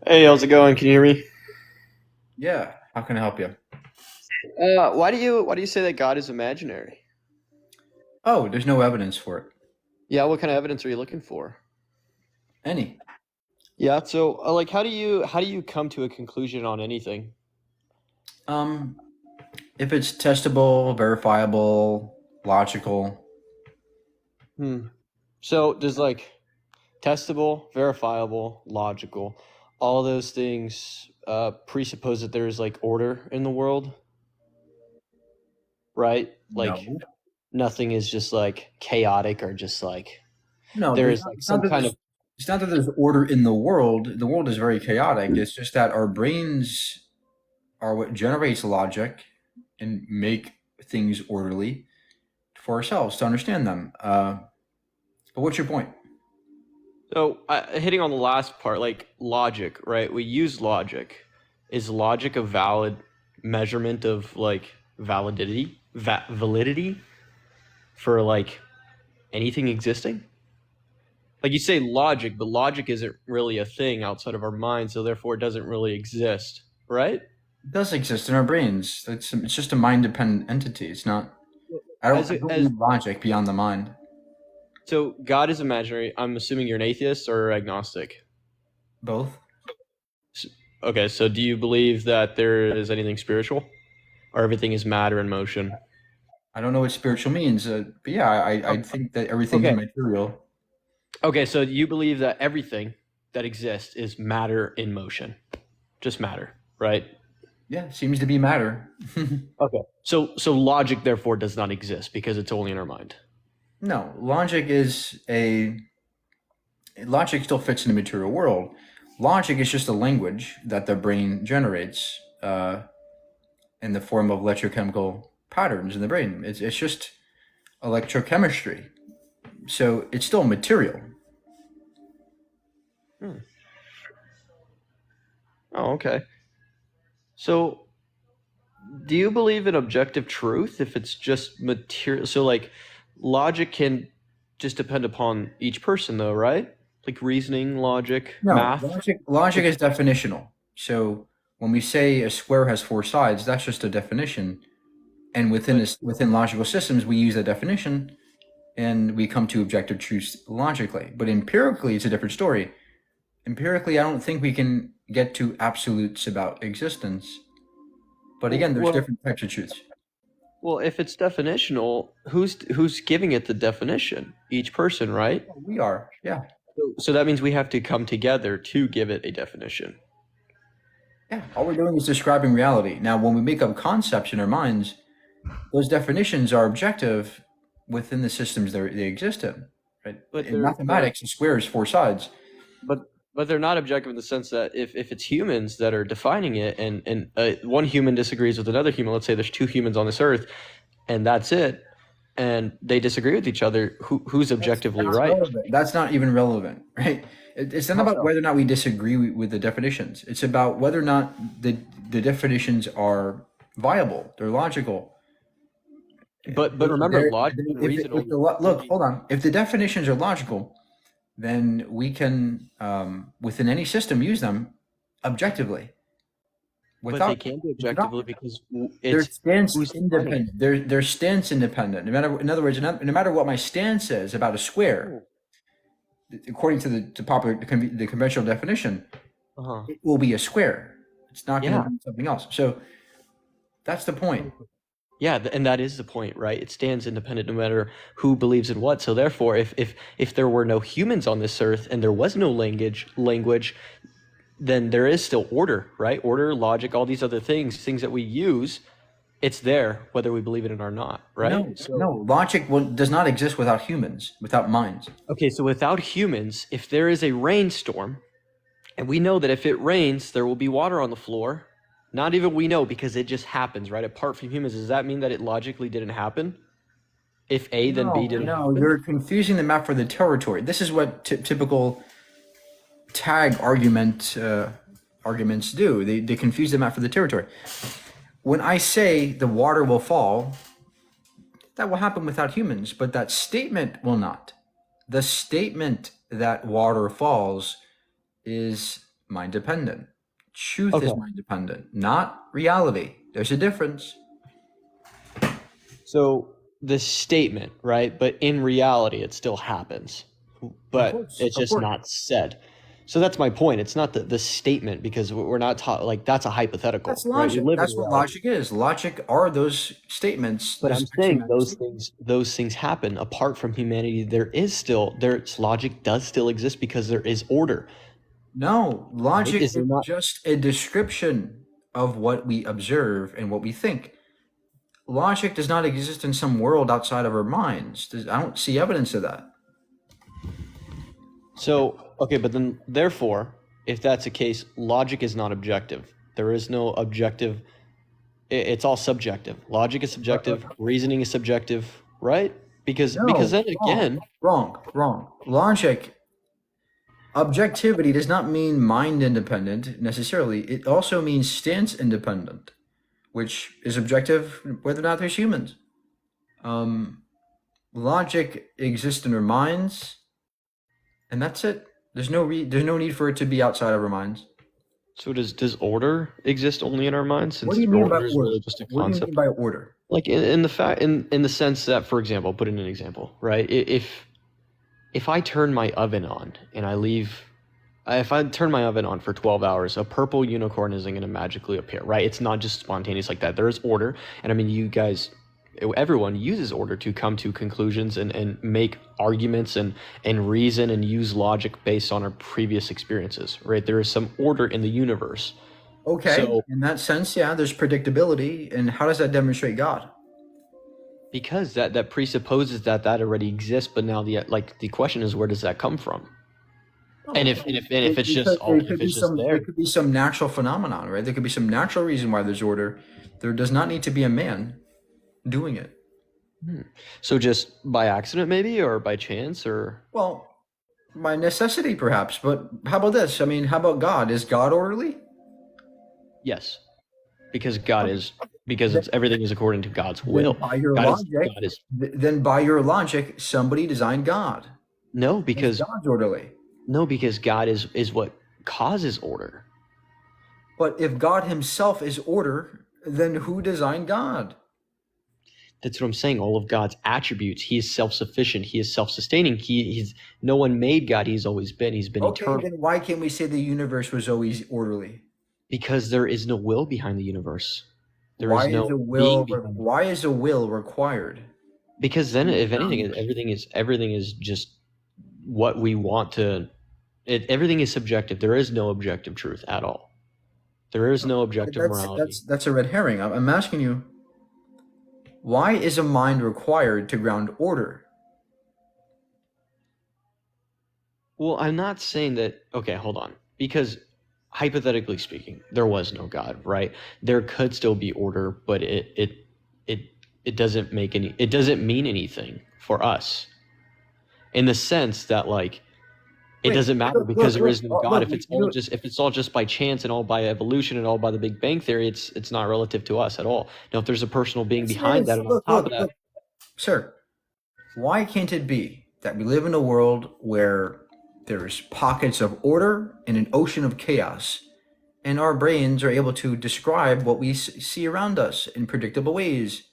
Hey, how's it going? Can you hear me? Yeah, how can I help you? Why do you say that God is imaginary? Oh, there's no evidence for it. Yeah, what kind of evidence are you looking for? Any. Yeah, so like how do you come to a conclusion on anything? Um, if it's testable, verifiable, logical, Hmm. So does like testable, verifiable, logical, all those things presuppose that there is like order in the world, right? Like no. nothing is just like chaotic or just like No, there there's is not, like some kind of it's not that there's order in the world. The world is very chaotic. It's just that our brains are what generates logic and make things orderly for ourselves to understand them. But what's your point? So, hitting on the last part, like logic, right? We use logic. Is logic a valid measurement of like validity for like anything existing? Like you say logic, but logic isn't really a thing outside of our mind, so therefore it doesn't really exist, right? It does exist in our brains. It's just a mind-dependent entity. It's not. I don't. As I it, don't as need logic beyond the mind. so God is imaginary. I'm assuming you're an atheist or agnostic. Both. S- Okay, so do you believe that there is anything spiritual, or everything is matter in motion? I don't know what spiritual means, but yeah, I think that everything's Okay. immaterial. Okay, so you believe that everything that exists is matter in motion, just matter, right? Yeah, seems to be matter. Okay. So logic therefore does not exist because it's only in our mind. No, logic still fits in the material world. Logic is just a language that the brain generates in the form of electrochemical patterns in the brain. It's just electrochemistry, so it's still material. Hmm. Oh, okay. So do you believe in objective truth if it's just material? So like logic can just depend upon each person though, right? Like reasoning, logic, No, math. logic Like is definitional. So when we say a square has four sides, that's just a definition. And within but this, within logical systems, we use that definition and we come to objective truths logically. But empirically, it's a different story. Empirically, I don't think we can get to absolutes about existence. But again, there's well, different types of truths. well, if it's definitional, who's giving it the definition? Each person, right? We are, yeah, So that means we have to come together to give it a definition. yeah. All we're doing is describing reality. Now, when we make up concepts in our minds, those definitions are objective within the systems they exist in. Right? But In they're mathematics, a square is four sides. but but they're not objective in the sense that if it's humans that are defining it and one human disagrees with another human, let's say there's two humans on this earth and that's it, and they disagree with each other, who's That's objectively not right? relevant. That's not even relevant, right? It's not How about so? whether or not we disagree with the definitions. It's about whether or not the definitions are viable. They're logical. But remember, logic and reason If only look, hold on. If the definitions are logical, then we can within any system use them objectively but they without. can be If not, objectively because their it's stance who's defining it. independent. Their stance independent. No matter, in other words, no matter what my stance is about a square, according to the popular the conventional definition, Uh-huh. it will be a square. It's not going Yeah. to be something else. So that's the point. Yeah, and that is the point, right? It stands independent no matter who believes in what. So therefore, if there were no humans on this earth and there was no language, then there is still order, right? Order, logic, all these other things that we use, it's there whether we believe in it or not, right? No, So no, logic does not exist without humans, without minds. okay, so without humans, if there is a rainstorm, and we know that if it rains, there will be water on the floor. Not even we know because it just happens, right? Apart from humans, does that mean that it logically didn't happen? If A, then B No, didn't no, happen? you're confusing the map for the territory. This is what typical tag arguments do. They confuse the map for the territory. When I say the water will fall, that will happen without humans, but that statement will not. The statement that water falls is mind dependent. Truth is Okay. mind dependent, not reality. There's a difference. So the statement, right? But in reality, it still happens, Of but course, it's of just course. not said. So that's my point. It's not the statement because we're not taught like that's a That's hypothetical, right? We logic. live in That's what reality. logic is. Logic are those statements, But those I'm saying axiomatic statements. those things happen apart from humanity. There is still there's logic does still exist because there is order, No, right? logic Is is there not? just a description of what we observe and what we think. Logic does not exist in some world outside of our minds. I don't see evidence of that. So, okay, but then therefore, if that's the case, logic is not objective. There is no objective. It's all subjective. Logic is Uh, uh, subjective, reasoning is subjective, right? Because no, then wrong, again, wrong, wrong. Logic, objectivity does not mean mind independent necessarily. It also means stance independent, which is objective whether or not there's humans. Um, Logic exists in our minds, and that's it. There's no need for it to be outside of our minds. so does order exist only in our minds What do since you mean by order is order? really just a What do you mean concept? by order? Like in the fact in the sense that, for example, put in an example, right? If I turn my oven on and I leave, if I turn my oven on for 12 hours, a purple unicorn isn't going to magically appear, right? It's not just spontaneous like that. There is order. And I mean, you guys, everyone uses order to come to conclusions and make arguments and reason and use logic based on our previous experiences, right? There is some order in the universe. Okay, So, in that sense, yeah, there's predictability, and how does that demonstrate God? because that presupposes that already exists, but now the question is, where does that come from? And Oh, if it's just all it if could be it's just some it there. could be some natural phenomenon, right? There could be some natural reason why there's order. There does not need to be a man doing it. Hmm. So just by accident maybe or by chance or Well, by necessity perhaps, but how about this? I mean, how about God? Is God orderly? yes, because God Okay. is because Then, it's everything is according to God's then will. by your God is logic, God is then by your logic, somebody designed God. no If because God's orderly. no because God is what causes order. But if God himself is order, then who designed God? That's what I'm saying. All of God's attributes. He is self-sufficient. He is self-sustaining. He's no one made God. He's always been. He's been Okay, eternal. then why can't we say the universe was always orderly? Because there is no will behind the universe. There is no being behind it. Why is a will required? Because then, if anything, Um, everything is just what we want to. Everything is subjective. There is no objective truth at all. There is no objective morality. that's a red herring. I'm asking you, why is a mind required to ground order? Well, I'm not saying that. Okay, hold on. Because hypothetically speaking, there was no God, right? There could still be order, but it it doesn't make any. It doesn't mean anything for us in the sense that like it Wait, doesn't matter because there is no God. look. If it's all just by chance and all by evolution and all by the Big Bang theory, it's not relative to us at all. Now, if there's a personal being Yes, it behind is. that and on top of that, Sir, why can't it be that we live in a world where there's pockets of order and an ocean of chaos, and our brains are able to describe what we see around us in predictable ways?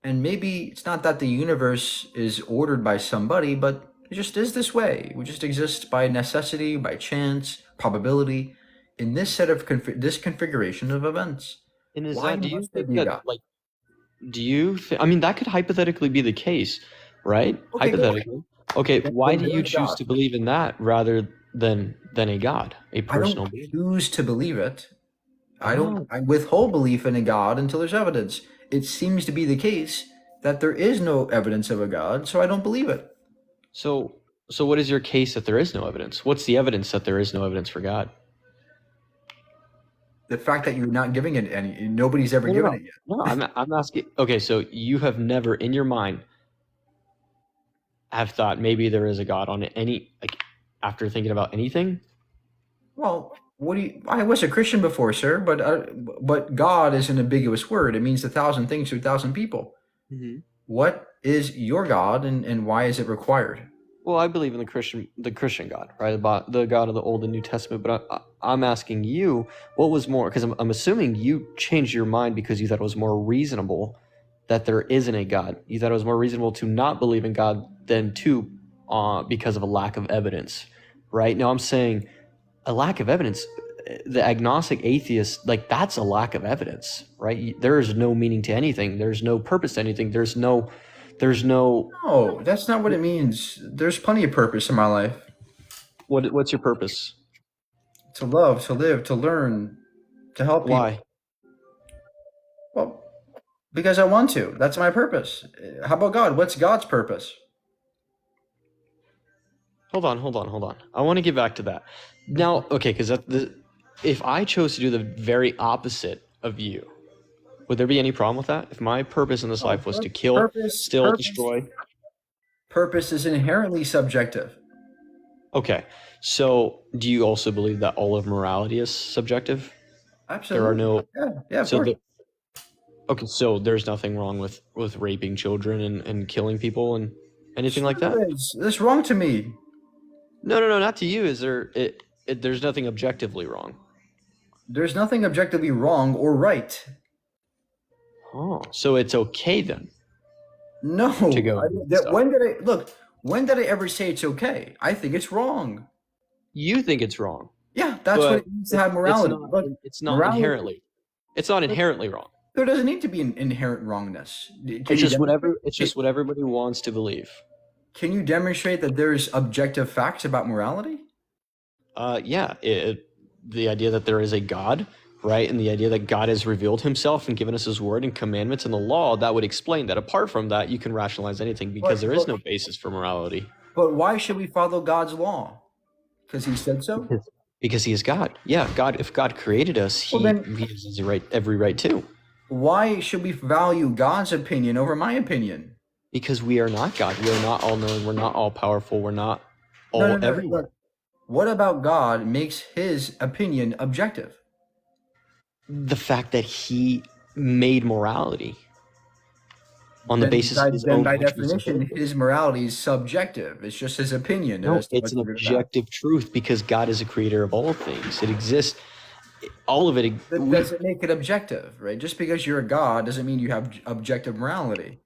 And maybe it's not that the universe is ordered by somebody, but it just is this way. We just exist by necessity, by chance, probability, in this set of this configuration of events. and is Why that? Do you must there think be a that God? like? Do you? I mean, that could hypothetically be the case, right? Okay, good. Hypothetically. Okay, why Then do there you is choose God. to believe in that rather than a God, a I personal don't being? choose to believe it. I don't. Oh, I withhold belief in a God until there's evidence. It seems to be the case that there is no evidence of a God, so I don't believe it. so so what is your case that there is no evidence? What's the evidence that there is no evidence for God? The fact that you're not giving it any, nobody's ever No, no, given no. it yet. No, I'm asking. Okay, so you have never in your mind have thought maybe there is a God on any like after thinking about anything? Well, what do you? I was a Christian before, sir, but God is an ambiguous word. It means 1,000 things to 1,000 people. Hmm. What is your God, and why is it required? Well, I believe in the Christian God, right? About the God of the Old and New Testament. But I'm asking you, what was more? Because I'm assuming you changed your mind because you thought it was more reasonable that there isn't a God. You thought it was more reasonable to not believe in God than to, because of a lack of evidence, right? Now I'm saying a lack of evidence. The agnostic atheist, like that's a lack of evidence, right? There is no meaning to anything. There's no purpose to anything. There's no. No, that's not what it means. There's plenty of purpose in my life. What's your purpose? To love, to live, to learn, to help people. Why? Well, because I want to. That's my purpose. How about God? What's God's purpose? Hold on. I want to get back to that. Now, okay, because if I chose to do the very opposite of you, would there be any problem with that? If my purpose in this life was to kill, Purpose, steal, purpose, destroy. purpose is inherently subjective. Okay, so do you also believe that all of morality is subjective? Absolutely. There are no. Yeah, of So course. okay, so there's nothing wrong with raping children and killing people and anything like that? That's wrong to me. No, not to you. Is there? There's nothing objectively wrong. There's nothing objectively wrong or right. Oh, so it's okay then. No. To go When did I ever say it's okay? I think it's wrong. You think it's wrong. Yeah, that's But what it means to have morality. Look, It's not morality- inherently. It's not inherently wrong. There doesn't need to be an inherent wrongness. It's just what everybody wants to believe. Can you demonstrate that there's objective facts about morality? Yeah. The idea that there is a God, right, and the idea that God has revealed Himself and given us His word and commandments and the law, that would explain that. Apart from that, you can rationalize anything because there is no basis for morality. But why should we follow God's law? Because He said so? Because He is God. Yeah, God. If God created us, He has every right to. Why should we value God's opinion over my opinion? Because we are not God. We are not all knowing. We're not all powerful. We're not all No, everywhere. look. What about God makes His opinion objective? The fact that He made morality on the basis of His own. By definition, His morality is subjective. It's just His opinion. No, it's an objective truth because God is a creator of all things. It exists. All of it. That doesn't make it objective, right? Just because you're a God doesn't mean you have objective morality.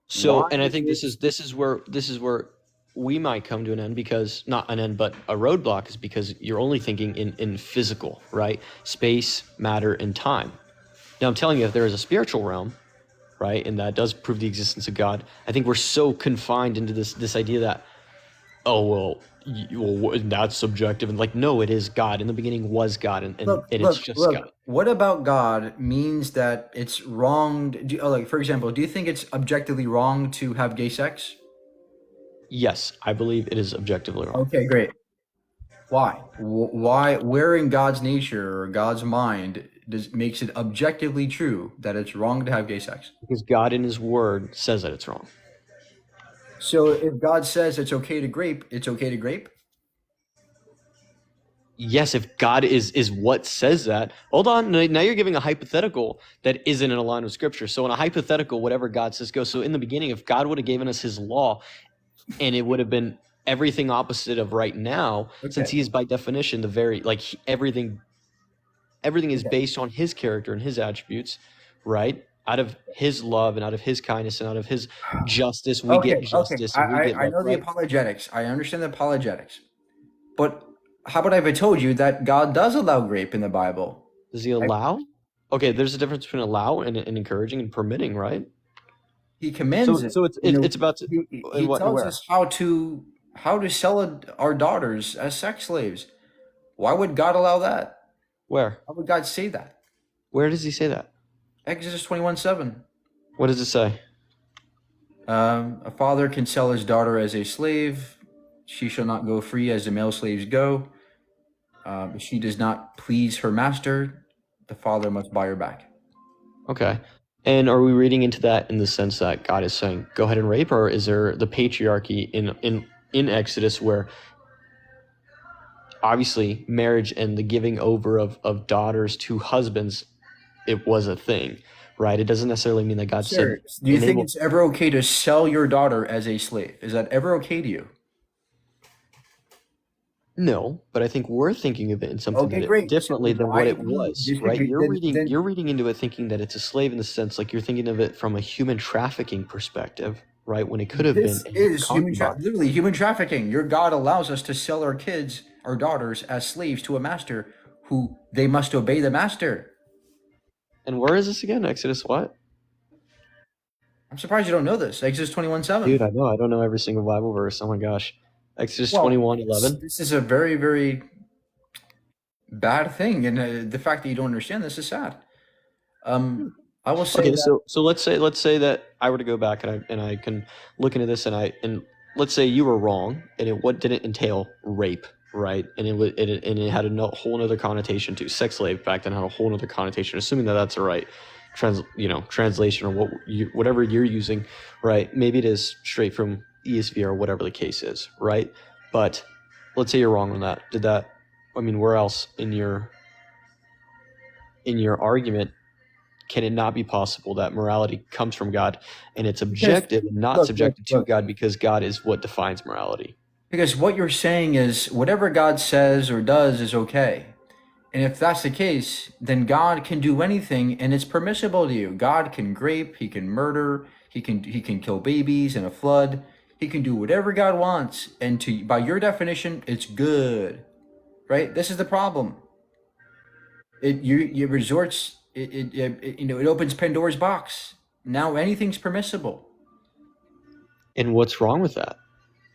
So, and I think this is where we might come to an end, because not an end, but a roadblock, is because you're only thinking in physical, right? Space, matter, and time. Now, I'm telling you, if there is a spiritual realm, right, and that does prove the existence of God, I think we're so confined into this idea that, well, that's subjective, and like, no, it is God. In the beginning was God, and it's just God. What about God means that it's wrong? For example, do you think it's objectively wrong to have gay sex? Yes, I believe it is objectively wrong. Okay, great. Why? Why? Where in God's nature or God's mind makes it objectively true that it's wrong to have gay sex? Because God in His Word says that it's wrong. So if God says it's okay to grape, it's okay to grape? Yes, if God is what says that. Hold on, now you're giving a hypothetical that isn't in line with Scripture. So in a hypothetical, whatever God says goes. So in the beginning, if God would have given us His law, and it would have been everything opposite of right now, since He is by definition the very, everything is based on His character and His attributes, right? Out of His love and out of His kindness and out of His justice, we get justice. Okay. I know the apologetics. I understand the apologetics. But how about if I told you that God does allow grape in the Bible? Does He allow? Okay, there's a difference between allow and encouraging and permitting, right? He commands it. So it's about to, He tells us how to sell our daughters as sex slaves. Why would God allow that? Where? How would God say that? Where does He say that? Exodus 21:7. What does it say? A father can sell his daughter as a slave. She shall not go free as the male slaves go. If she does not please her master, the father must buy her back. Okay. And are we reading into that in the sense that God is saying, go ahead and rape, or is there the patriarchy in Exodus where obviously marriage and the giving over of daughters to husbands, it was a thing, right? It doesn't necessarily mean that God said. Do you think it's ever okay to sell your daughter as a slave? Is that ever okay to you? No, but I think we're thinking of it in something Okay, that it great. So differently than what why it do you was, right? disagree? You're Then reading into it thinking that it's a slave in the sense like you're thinking of it from a human trafficking perspective, right? When it could have been this a is concubine. literally human trafficking. Your God allows us to sell our kids, our daughters, as slaves to a master who they must obey the master. And where is this again? Exodus what? I'm surprised you don't know this. Exodus Dude, 21:7. I know. I don't know every single Bible verse. Oh my gosh. Exodus Well, 21:11. this is a very, very bad thing, and the fact that you don't understand this is sad. I will say Okay, that. so let's say that I were to go back and I can look into this and let's say you were wrong and it what didn't entail rape, right? And it had a whole other connotation to sex slave back then had a whole other connotation. Assuming that that's the right translation or whatever you're using, right? Maybe it is straight from ESV or whatever the case is, right? But let's say you're wrong on that. Did that? I mean, where else in your argument can it not be possible that morality comes from God and it's Because objective and not look, subjected to look. God because God is what defines morality? Because what you're saying is whatever God says or does is okay. And if that's the case, then God can do anything and it's permissible to you. God can grape, he can murder, he can kill babies in a flood. He can do whatever God wants, and to by your definition, it's good. Right? This is the problem. It resorts it opens Pandora's box. Now anything's permissible. And what's wrong with that?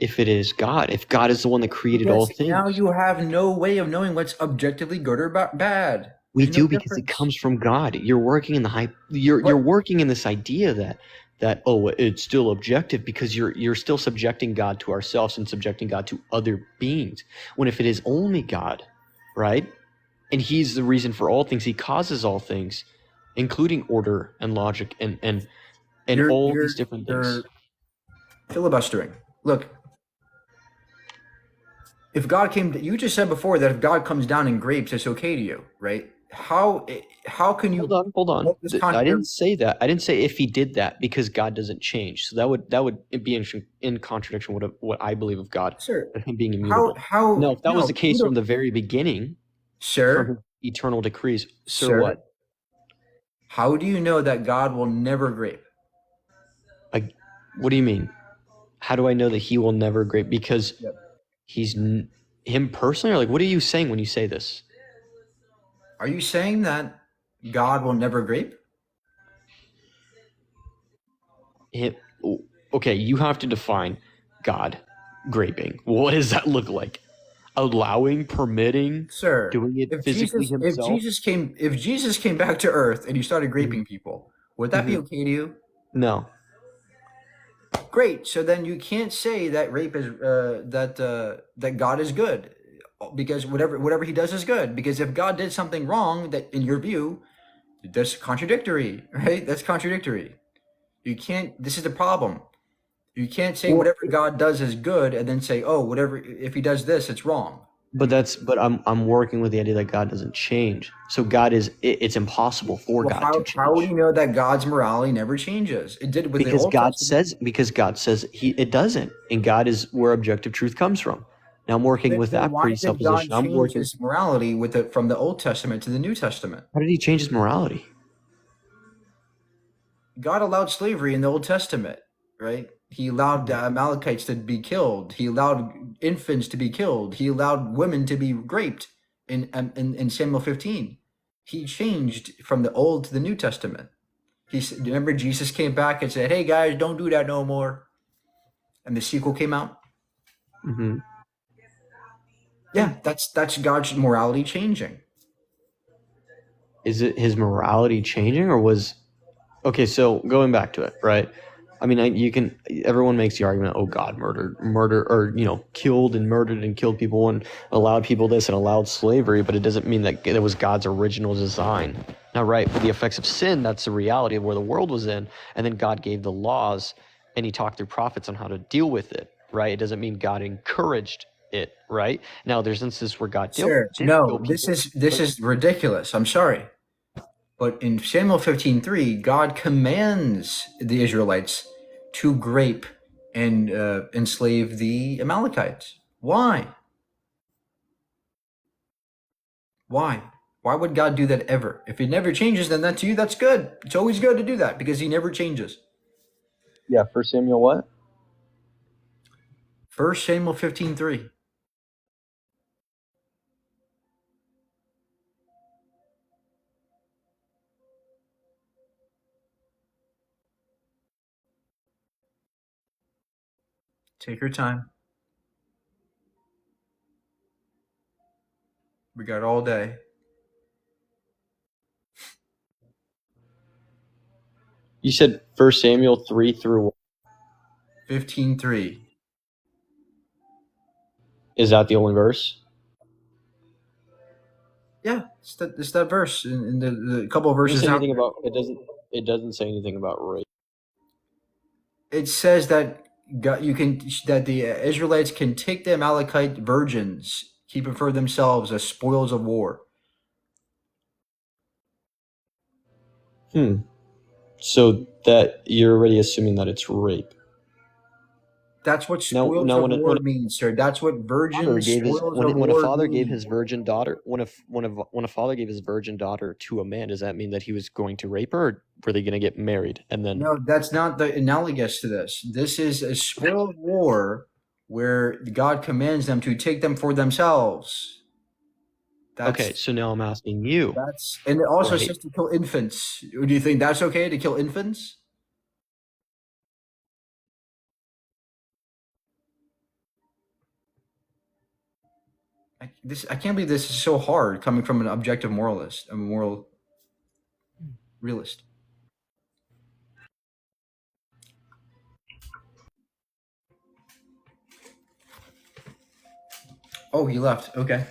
If it is God, if God is the one that created all Because now things, you have no way of knowing what's objectively good or bad. we There's no do because it difference. comes from God. You're working in the hype. You're What? working in this idea that oh, it's still objective because you're still subjecting God to ourselves and subjecting God to other beings. When if it is only God, right? And he's the reason for all things. He causes all things, including order and logic and You're all these you're different things. you're filibustering. Look, if God came, you just said before that if God comes down and grapes, it's okay to you, right? How can Hold you on, hold on. quote this I contrary? didn't say that. I didn't say if he did that because God doesn't change. So that would be in contradiction with what I believe of God, Sir, of him being how immutable. No, how if that was no, the you case from don't, the very beginning, from his sir, eternal decrees, sir, sir, what? how do you know that God will never grape? What do you mean? How do I know that he will never grape? Because Yep. he's him personally, or like, what are you saying when you say this? Are you saying that God will never grape? Him, okay, you have to define God graping. What does that look like? Allowing, permitting, Sir, doing it physically if himself? Jesus came back to earth and he started Mhm. graping people, would that be Mhm. okay to you? No, Great. So then you can't say that rape is that God is good because whatever he does is good. Because if God did something wrong that in your view, that's contradictory, right? That's contradictory. You can't. This is the problem. You can't say well, whatever God does is good and then say, oh, whatever if he does this, it's wrong. but I'm working with the idea that God doesn't change. So God is it's impossible for Well, God to how would change you know that God's morality never changes? It did with the Old Testament. because God says he it doesn't, and God is where objective truth comes from. Now I'm working with Then that why did God presupposition. I'm change working. his morality with it from the Old Testament to the New Testament? How did he change his morality? God allowed slavery in the Old Testament, right? He allowed the Amalekites to be killed. He allowed infants to be killed. He allowed women to be raped in Samuel 15. He changed from the Old to the New Testament. Remember Jesus came back and said, "Hey guys, don't do that no more." And the sequel came out. Mm-hmm. Yeah, that's God's morality changing. Is it his morality changing, or was okay? So going back to it, right? I mean, you can. Everyone makes the argument, oh, God murder, or killed and murdered and killed people and allowed people this and allowed slavery, but it doesn't mean that it was God's original design. Now, right, for the effects of sin, that's the reality of where the world was in, and then God gave the laws, and He talked through prophets on how to deal with it. Right? It doesn't mean God encouraged it. Right? Now, there's instances where God Sir, did kill no, this people, is this but is ridiculous. I'm sorry. But in Samuel 15:3, God commands the Israelites to grape and enslave the Amalekites. Why? Why? Why would God do that ever? If he never changes, then that to you, that's good. It's always good to do that because he never changes. Yeah, First Samuel what? 1 Samuel 15:3. Take your time. We got all day. You said First Samuel 3 through what? 15:3. Is that the only verse? Yeah, it's that verse in the couple of It doesn't verses say out anything there. about it doesn't say anything about rape. It says that that the Israelites can take the Amalekite virgins, keep it for themselves as spoils of war. So that you're already assuming that it's rape. That's what Now, spoils now of when war means, sir. That's what father virgin gave his spoils of when a war father gave means. his virgin daughter when a father gave his virgin daughter to a man, does that mean that he was going to rape her, or were they going to get married and then? No, that's not the analogous to this. This is a spoil of war where God commands them to take them for themselves. Okay, so now I'm asking you, And it also right? says to kill infants. Do you think that's okay to kill infants? I can't believe this is so hard coming from an objective moralist, a moral realist. Oh, he left. Okay.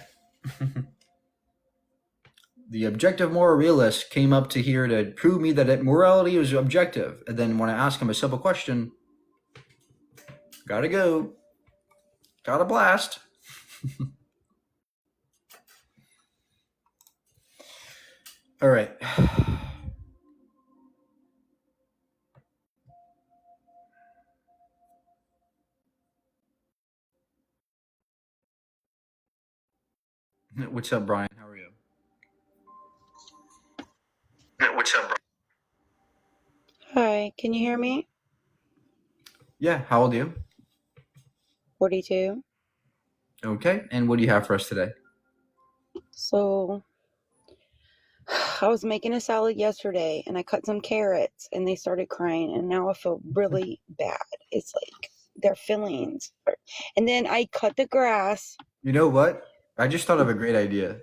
The objective moral realist came up to here to prove me that morality is objective. And then when I ask him a simple question, gotta go. Gotta blast. All right. What's up, Brian? How are you? What's up, Brian? Hi, can you hear me? Yeah, how old are you? 42. Okay. And what do you have for us today? So, I was making a salad yesterday and I cut some carrots and they started crying and now I feel really bad. It's like their feelings. And then I cut the grass. You know what? I just thought of a great idea.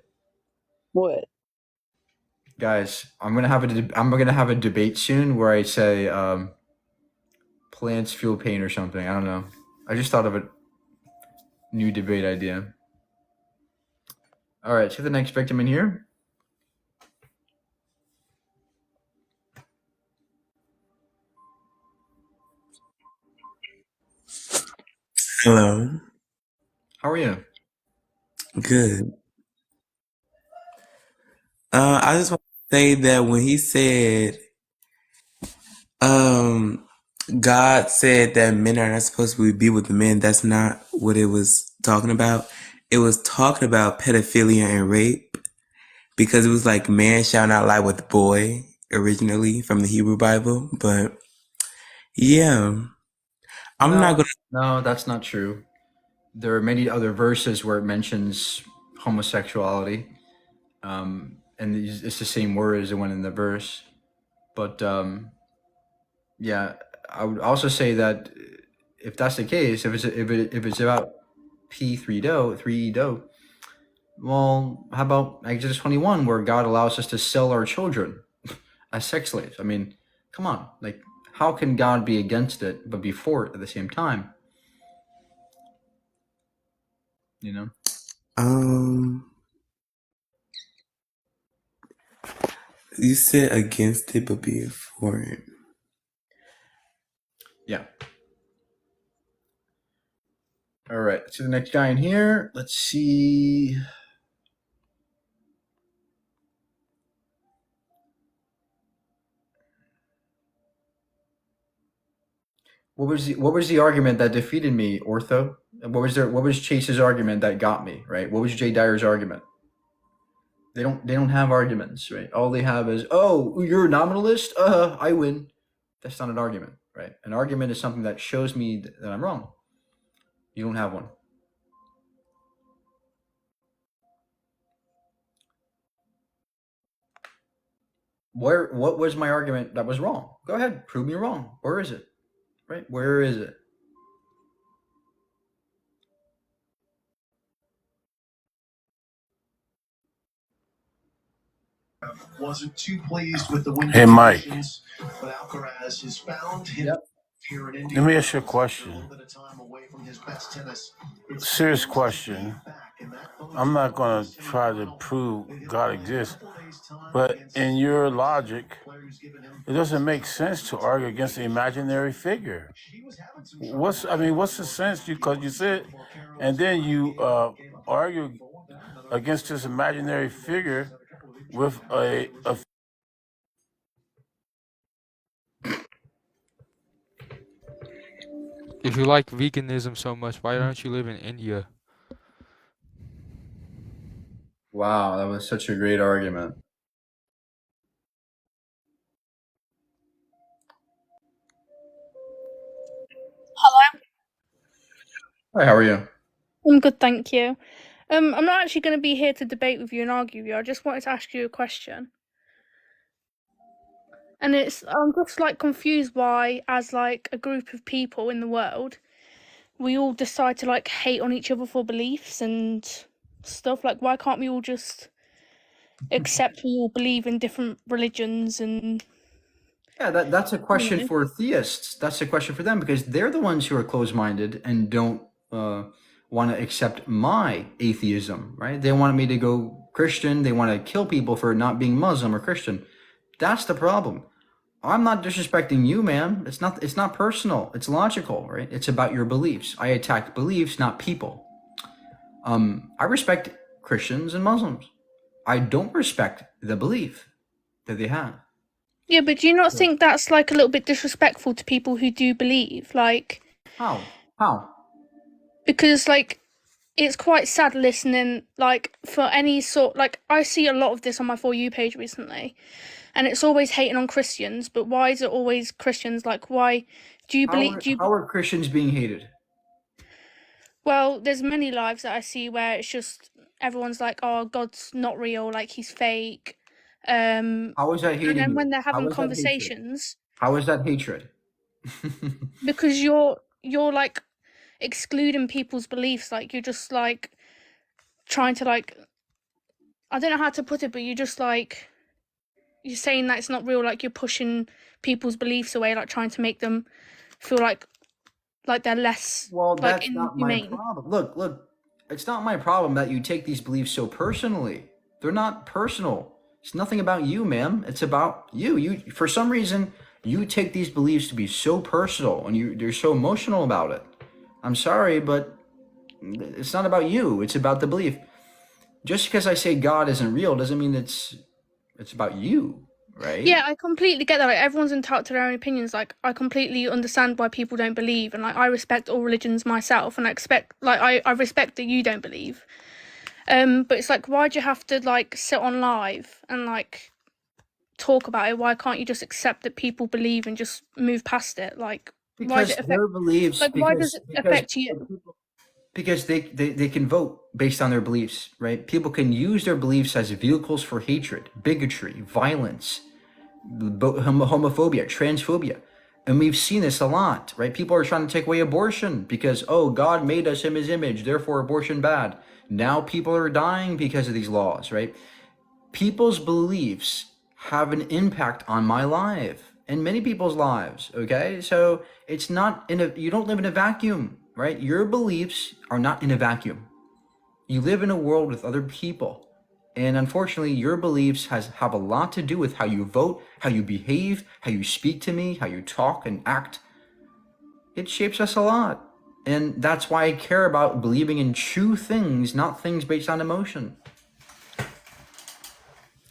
What? Guys, I'm gonna have a debate soon where I say plants feel pain or something. I don't know. I just thought of a new debate idea. All right, so the next victim in here. Hello. How are you? Good. I just want to say that when he said, um, God said that men are not supposed to be with men, that's not what it was talking about. It was talking about pedophilia and rape because it was like man shall not lie with boy originally from the Hebrew Bible. But yeah, I'm not No, gonna. no, that's not true. There are many other verses where it mentions homosexuality, and it's the same word as the one in the verse. But yeah, I would also say that if that's the case, if it's about three do, well, how about Exodus 21, where God allows us to sell our children as sex slaves? I mean, come on, like how can God be against it but be for it at the same time? You know? You said against it, but be for it. Yeah. All right. So the next guy in here, let's see. What was the argument that defeated me, Ortho? What was Chase's argument that got me, right? What was Jay Dyer's argument? They don't have arguments, right? All they have is, oh, you're a nominalist. I win. That's not an argument, right? An argument is something that shows me that I'm wrong. You don't have one. What was my argument that was wrong? Go ahead, prove me wrong. Where is it? Right? Where is it? Wasn't too pleased with the winning Hey, Mike, conditions, but Alcaraz has found his Yep. here in India. let me ask you a A question. little bit of time away from his best tennis. It's Serious close to question. being back in that I'm not going bonus to try to final. prove He'll God play in a exists, couple days' time but against in your logic, player who's given him it doesn't make sense to argue against an imaginary figure. He was having some trouble What's the sense? Because you said, and then you argue against this imaginary figure with a If you like veganism so much, why don't you live in India? Wow, that was such a great argument. Hello, Hi, how are you? I'm good, thank you. I'm not actually going to be here to debate with you and argue with you. I just wanted to ask you a question. And I'm just like confused why, as like a group of people in the world, we all decide to like hate on each other for beliefs and stuff. Like, why can't we all just accept we all believe in different religions and Yeah, that's a you question know? for theists. That's a question for them because they're the ones who are closed-minded and don't want to accept my atheism, right? They want me to go Christian. They want to kill people for not being Muslim or Christian. That's the problem. I'm not disrespecting you, man. It's not personal. It's logical, right? It's about your beliefs. I attack beliefs, not people. I respect Christians and Muslims. I don't respect the belief that they have. Yeah, but do you not Yeah. think that's like a little bit disrespectful to people who do believe? Like, How? because like it's quite sad listening like for any sort like I see a lot of this on my For You page recently, and it's always hating on Christians. But why is it always Christians? Like, why do you believe? How are Christians being hated? Well, there's many lives that I see where it's just everyone's like, oh, God's not real, like he's fake. How is that And hating then you? when they're How having is that hatred? conversations, How is that hatred? because you're like excluding people's beliefs, like you're just like trying to like I don't know how to put it, but you're just like you're saying that it's not real, like you're pushing people's beliefs away, like trying to make them feel like they're less Well, like that's not my inhumane. problem. Look, it's not my problem that you take these beliefs so personally. They're not personal. It's nothing about you, ma'am. It's about you. You, for some reason, you take these beliefs to be so personal and you're so emotional about it. I'm sorry, but it's not about you. It's about the belief. Just because I say God isn't real doesn't mean it's about you, right? Yeah, I completely get that. Like everyone's entitled to their own opinions. Like I completely understand why people don't believe, and like I respect all religions myself, and I expect like I respect that you don't believe. But it's like, why do you have to like sit on live and like talk about it? Why can't you just accept that people believe and just move past it? Like, why does Because it affect? their beliefs, Like, why does it affect you? because they can vote based on their beliefs, right? People can use their beliefs as vehicles for hatred, bigotry, violence, homophobia, transphobia. And we've seen this a lot, right? People are trying to take away abortion because, oh, God made us in his image, therefore abortion bad. Now people are dying because of these laws, right? People's beliefs have an impact on my life and many people's lives, okay? So it's not you don't live in a vacuum, right? Your beliefs are not in a vacuum. You live in a world with other people. And unfortunately, your beliefs have a lot to do with how you vote, how you behave, how you speak to me, how you talk and act. It shapes us a lot. And that's why I care about believing in true things, not things based on emotion.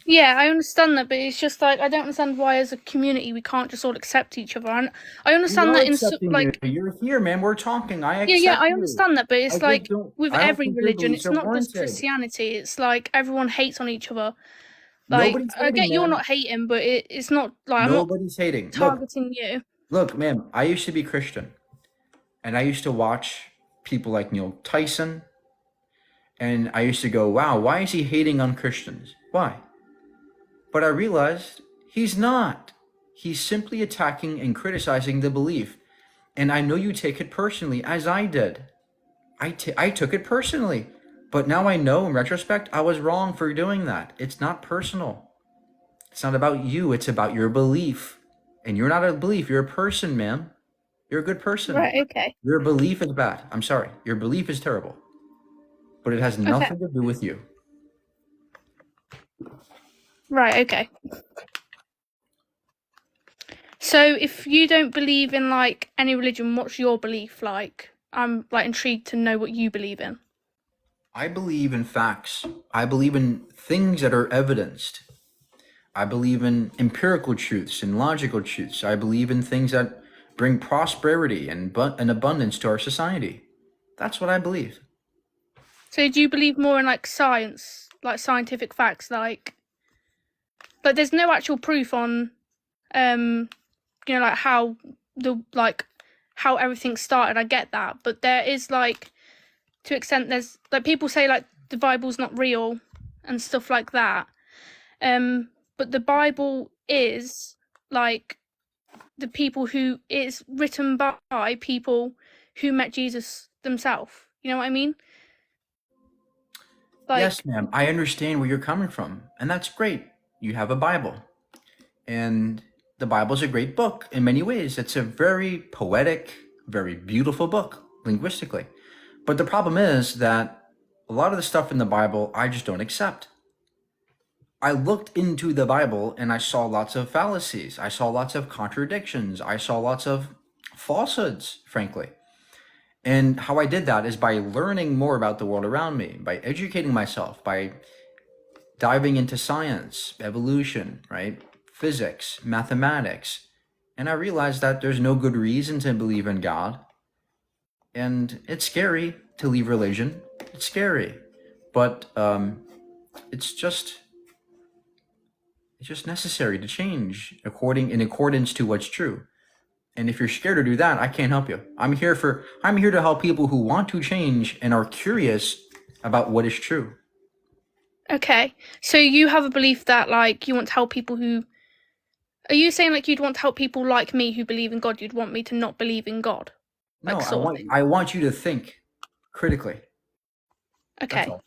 Yeah, I understand that, but it's just like I don't understand why, as a community, we can't just all accept each other. And I We understand are that accepting you. like You're here, man. We're talking. I yeah, accept I you. understand that, but I it's just like don't. with I don't every think your religion, beliefs it's are not just warranted. Christianity. It's like everyone hates on each other. Like Nobody's I hating, get you're man. not hating, but it's not like I'm not Nobody's hating. targeting you. Look, man. I used to be Christian, and I used to watch people like Neil Tyson, and I used to go, "Wow, why is he hating on Christians? Why?" But I realized he's not. He's simply attacking and criticizing the belief. And I know you take it personally, as I did. I took it personally. But now I know in retrospect, I was wrong for doing that. It's not personal. It's not about you, it's about your belief. And you're not a belief, you're a person, man. You're a good person. Right, okay. Your belief is bad. I'm sorry. Your belief is terrible. But it has Okay. nothing to do with you. Right, okay. So if you don't believe in like any religion, what's your belief like? I'm like intrigued to know what you believe in. I believe in facts. I believe in things that are evidenced. I believe in empirical truths and logical truths. I believe in things that bring prosperity and abundance to our society. That's what I believe. So do you believe more in like science, like scientific facts, like there's no actual proof on like how how everything started. I get that, but there is like to an extent there's like people say like the Bible's not real and stuff like that. But the Bible is like the people who it's written by people who met Jesus themselves. You know what I mean? Like, Yes, ma'am. I understand where you're coming from. And that's great. You have a Bible. And the Bible's a great book in many ways. It's a very poetic, very beautiful book linguistically. But the problem is that a lot of the stuff in the Bible I just don't accept. I looked into the Bible and I saw lots of fallacies. I saw lots of contradictions. I saw lots of falsehoods, frankly. And how I did that is by learning more about the world around me, by educating myself, by diving into science, evolution, right? Physics, mathematics. And I realized that there's no good reason to believe in God. And it's scary to leave religion. It's scary. But it's just necessary to change in accordance to what's true. And if you're scared to do that, I can't help you. I'm here to help people who want to change and are curious about what is true. okay, so you have a belief that like you want to help people who. Are you saying like you'd want to help people like me who believe in God? You'd want me to not believe in God? No, Like, sort of thing. I want you to think critically. That's Okay. all.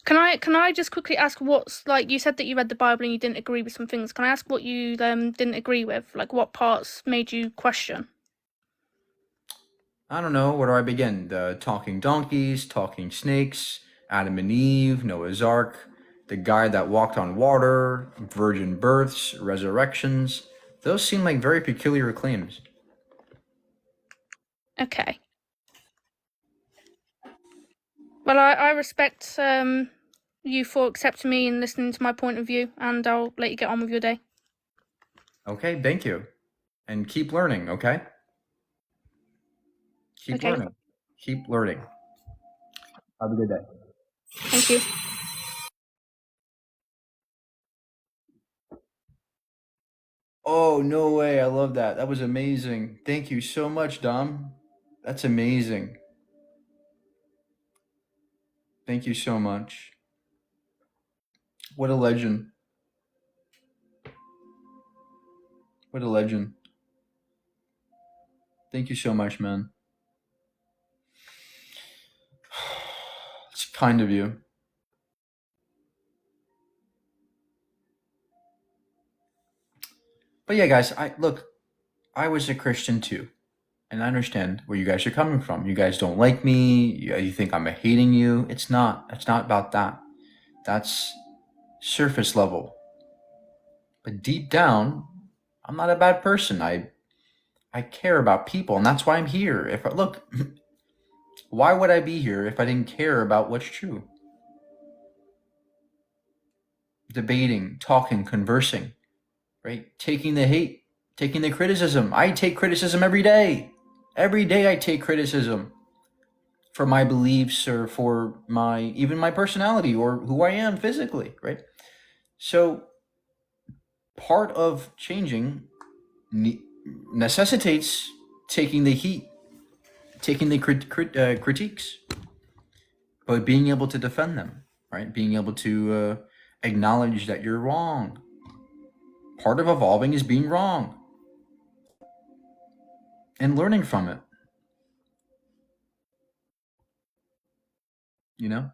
Can I just quickly ask what's like you said that you read the Bible and you didn't agree with some things. Can I ask what you didn't agree with? Like what parts made you question? I don't know. Where do I begin? The talking donkeys, talking snakes, Adam and Eve, Noah's Ark, the guy that walked on water, virgin births, resurrections. Those seem like very peculiar claims. Okay. Well, I respect you for accepting me and listening to my point of view, and I'll let you get on with your day. Okay, thank you. And keep learning, okay? Keep Okay. learning. Keep learning. Have a good day. Thank you. Oh, no way. I love that. That was amazing. Thank you so much, Dom. That's amazing. Thank you so much. What a legend. What a legend. Thank you so much, man. It's kind of you. But yeah, guys, I was a Christian too. And I understand where you guys are coming from. You guys don't like me. You think I'm hating you. It's not. It's not about that. That's surface level. But deep down, I'm not a bad person. I care about people, and that's why I'm here. Why would I be here if I didn't care about what's true? debating, talking, conversing, right? Taking the hate, taking the criticism. I take criticism every day. Every day I take criticism for my beliefs or for even my personality or who I am physically, right? So part of changing necessitates taking the heat, taking the critiques, but being able to defend them, right? Being able to acknowledge that you're wrong. Part of evolving is being wrong and learning from it. You know,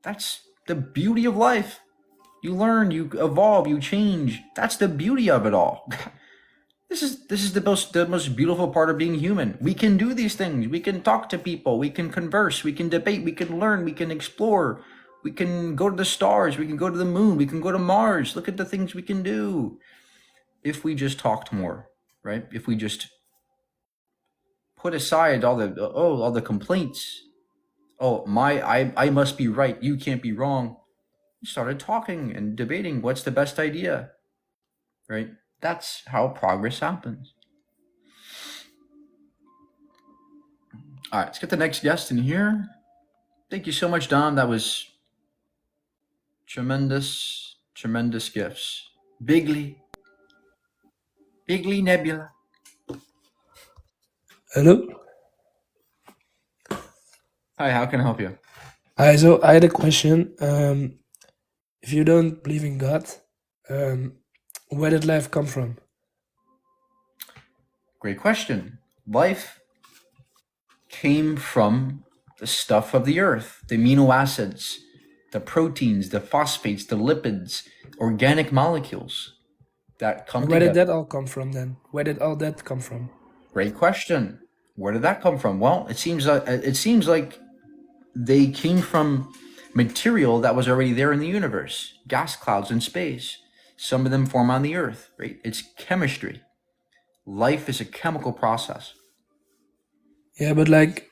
that's the beauty of life. You learn, you evolve, you change. That's the beauty of it all. This is the most beautiful part of being human. We can do these things. We can talk to people. We can converse. We can debate. We can learn. We can explore. We can go to the stars. We can go to the moon. We can go to Mars. Look at the things we can do if we just talked more, right? If we just put aside all the complaints. Oh, I must be right. You can't be wrong. We started talking and debating what's the best idea, right? That's how progress happens. All right, let's get the next guest in here. Thank you so much, Don. That was tremendous gifts. Bigly Nebula. Hello. Hi, how can I help you? Hi. So I had a question. If you don't believe in God, where did life come from? Great question. Life came from the stuff of the earth, the amino acids, the proteins, the phosphates, the lipids, organic molecules that come Where did together. that all come from then? Where did all that come from? Great question. Where did that come from? Well, it seems like they came from material that was already there in the universe, gas clouds in space. Some of them form on the earth, right? It's chemistry. Life is a chemical process. Yeah, but like,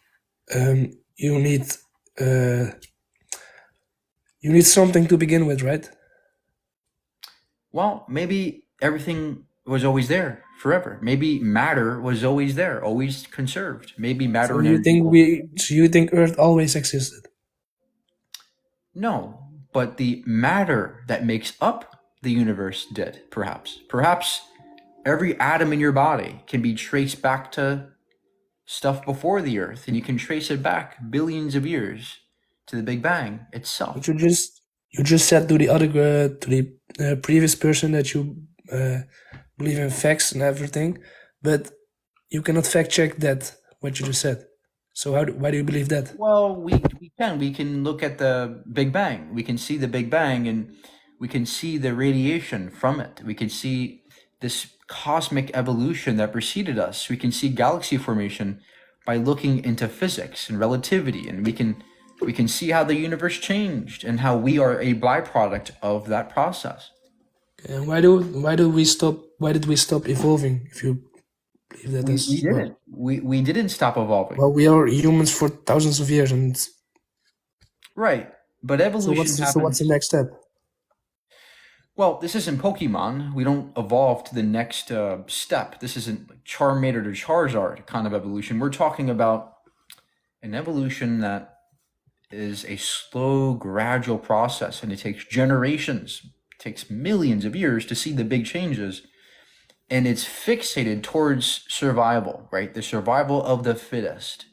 you need something to begin with, right? Well, maybe everything was always there forever. Maybe matter was always there, always conserved. Maybe matter So and you think Earth always existed? No, but the matter that makes up the universe did, perhaps. Perhaps every atom in your body can be traced back to stuff before the earth, and you can trace it back billions of years to the Big Bang itself. But you just said to the previous person that you believe in facts and everything, but you cannot fact check that what you just said. So why do you believe that? Well, we can look at the Big Bang. We can see the Big Bang, and we can see the radiation from it. We can see this cosmic evolution that preceded us. We can see galaxy formation by looking into physics and relativity, and we can see how the universe changed and how we are a byproduct of that process. And why did we stop evolving? If you believe that is We didn't. We didn't stop evolving. well, we are humans for thousands of years, and Right. But so evolution happens. what's the next step? Well, this isn't Pokemon. We don't evolve to the next step. This isn't like Charmander to Charizard kind of evolution. We're talking about an evolution that is a slow, gradual process, and it takes generations, it takes millions of years to see the big changes. And it's fixated towards survival, right? The survival of the fittest.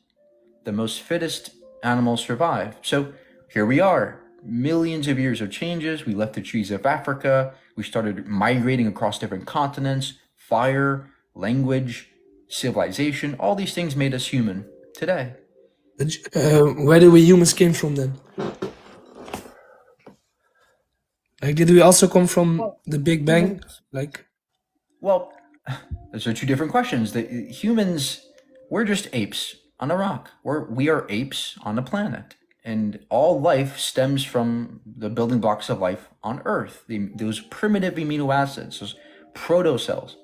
The most fittest animals survive. So here we are. Millions of years of changes. We left the trees of Africa. We started migrating across different continents. Fire, language, civilization, all these things made us human today. Where did we humans came from then? Like, did we also come from the Big Bang? Like, Well, those are two different questions. The humans, we're just apes on a rock. We are apes on a planet. And all life stems from the building blocks of life on Earth, those primitive amino acids, those protocells.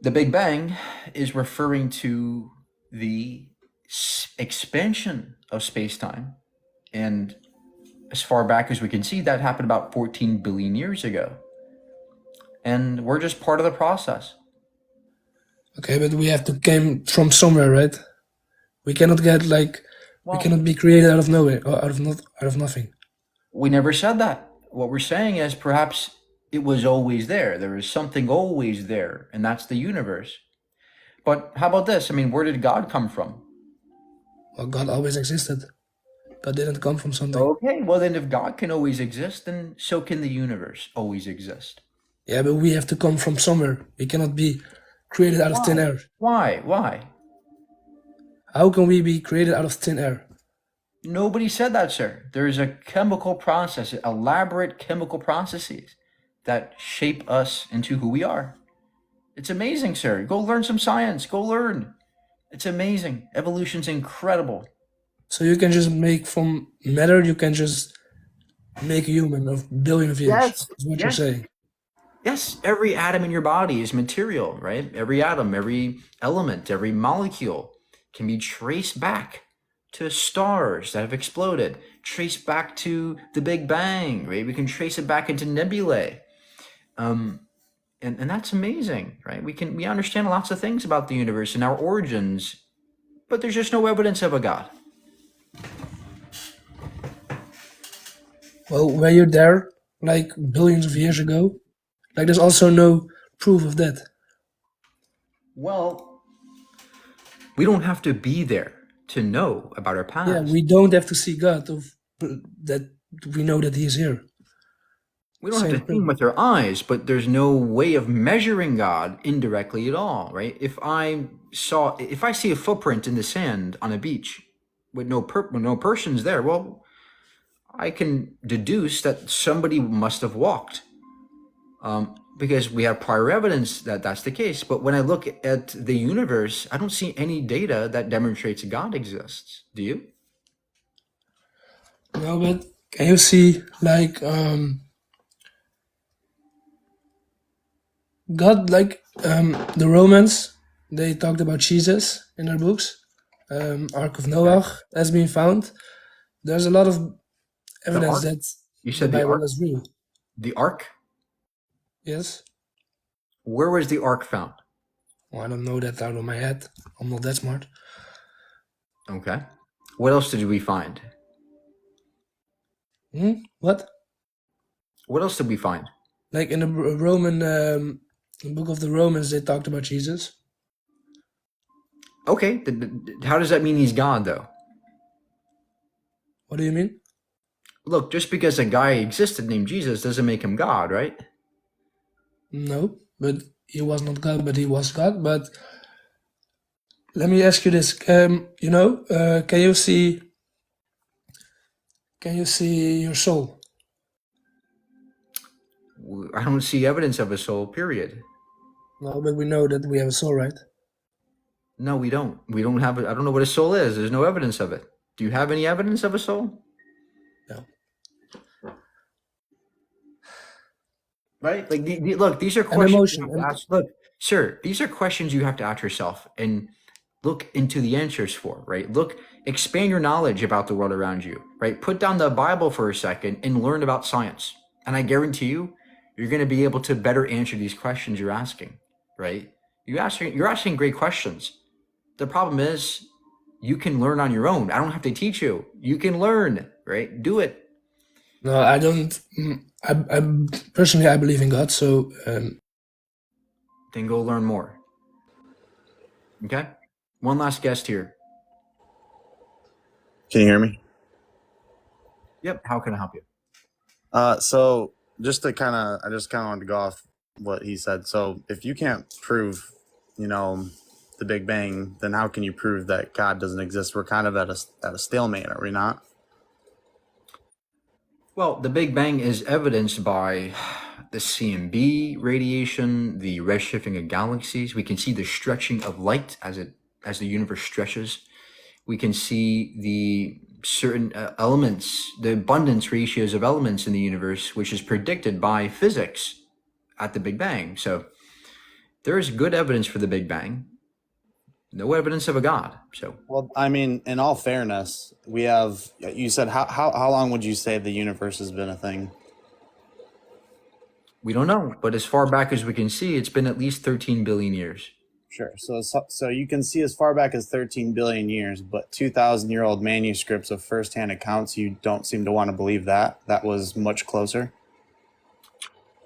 The Big Bang is referring to the expansion of space-time and as far back as we can see, that happened about 14 billion years ago. And we're just part of the process. Okay, but we have to came from somewhere, right? We cannot get like we Well, cannot be created out of nowhere or out of nothing. we never said that. What we're saying is perhaps it was always there. There is something always there, and that's the universe. But how about this? I mean, where did God come from? Well, God always existed. God didn't come from something. Okay, well then if God can always exist, then so can the universe always exist. Yeah, but we have to come from somewhere. We cannot be created out of thin Why? air. Why? Why? How can we be created out of thin air? Nobody said that, sir. There is a chemical process, elaborate chemical processes that shape us into who we are. It's amazing, sir. Go learn some science. Go learn. It's amazing. Evolution's incredible. So you can just make from matter, you can just make a human of billion of years. Yes. That's what you're Yes. saying. Yes, every atom in your body is material, right? Every atom, every element, every molecule can be traced back to stars that have exploded, traced back to the Big Bang, right? We can trace it back into nebulae. And that's amazing, right? We understand lots of things about the universe and our origins, but there's just no evidence of a God. Well, were you there like billions of years ago? Like there's also no proof of that. Well, we don't have to be there to know about our past. Yeah, we don't have to see God of that we know that He is here. We don't have Same to see him thing. with our eyes, but there's no way of measuring God indirectly at all, right? If I see a footprint in the sand on a beach with no persons there, well, I can deduce that somebody must have walked, because we have prior evidence that that's the case. But when I look at the universe, I don't see any data that demonstrates God exists. Do you? No, but can you see like God, like the Romans, they talked about Jesus in their books. Ark of Noah has been found. There's a lot of The evidence ark? that You the said the Bible ark? is real. The ark? Yes. Where was the ark found? Well, I don't know that out of my head. I'm not that smart. Okay. What else did we find? What? What else did we find? Like in the Roman book of the Romans, they talked about Jesus. Okay. How does that mean he's God, though? What do you mean? Look, just because a guy existed named Jesus doesn't make him God, right? No, but he was not God, but he was God. But let me ask you this: can you see your soul? I don't see evidence of a soul, period. No, but we know that we have a soul, right? No, we don't. We don't have I don't know what a soul is. There's no evidence of it. Do you have any evidence of a soul? No. Right? Like, look, these are An questions emotion. you have to ask. Look, sir, these are questions you have to ask yourself and look into the answers for, right? Expand your knowledge about the world around you, right? Put down the Bible for a second and learn about science. And I guarantee you, you're going to be able to better answer these questions you're asking, right? You're asking great questions. The problem is you can learn on your own. I don't have to teach you. You can learn, right? Do it. No, I don't. I personally, I believe in God, so Then go learn more. Okay? One last guest here. Can you hear me? Yep. How can I help you? So just to I just kind of wanted to go off what he said. So if you can't prove, the Big Bang, then how can you prove that God doesn't exist? We're kind of at a stalemate, are we not? Well, the Big Bang is evidenced by the CMB radiation, the redshifting of galaxies. We can see the stretching of light as the universe stretches. We can see the certain elements, the abundance ratios of elements in the universe, which is predicted by physics at the Big Bang. So there is good evidence for the Big Bang. No evidence of a God. So Well, I mean, in all fairness, we have. You said how long would you say the universe has been a thing? we don't know. But as far back as we can see, it's been at least 13 billion years. Sure. So you can see as far back as 13 billion years, but 2,000-year-old manuscripts of firsthand accounts, you don't seem to want to believe that. That was much closer.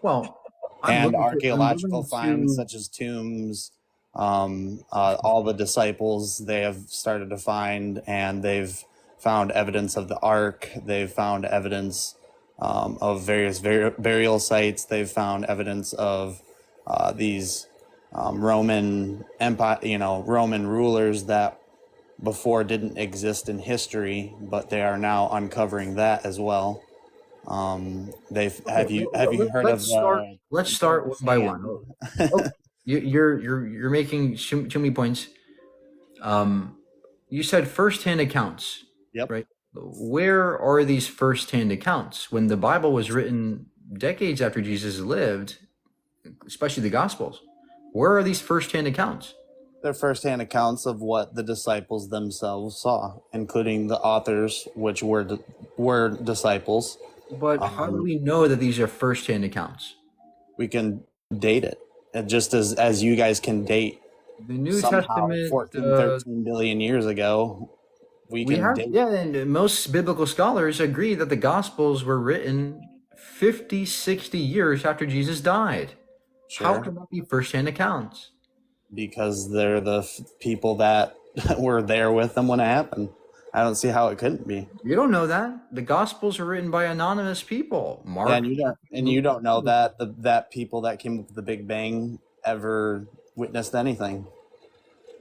Well, And archaeological finds such as tombs, all the disciples they have started to find, and they've found evidence of the ark. They've found evidence of various burial sites. They've found evidence of these Roman Empire, Roman rulers that before didn't exist in history, but they are now uncovering that as well. Have you heard of? Let's start one by one. Oh, you're making too many points. You said first-hand accounts. Yep. Right. Where are these first-hand accounts? When the Bible was written decades after Jesus lived, especially the Gospels, where are these first-hand accounts? They're first-hand accounts of what the disciples themselves saw, including the authors, which were disciples. But how do we know that these are first-hand accounts? We can date it, and just as you guys can date The New somehow Testament. 13 billion years ago. We can date. Yeah, and most biblical scholars agree that the Gospels were written 50, 60 years after Jesus died. How Sure. can that be first-hand accounts? Because they're the people that were there with them when it happened. I don't see how it couldn't be. You don't know that. The Gospels are written by anonymous people. Mark. Yeah, and you don't know that that people that came up with the Big Bang ever witnessed anything.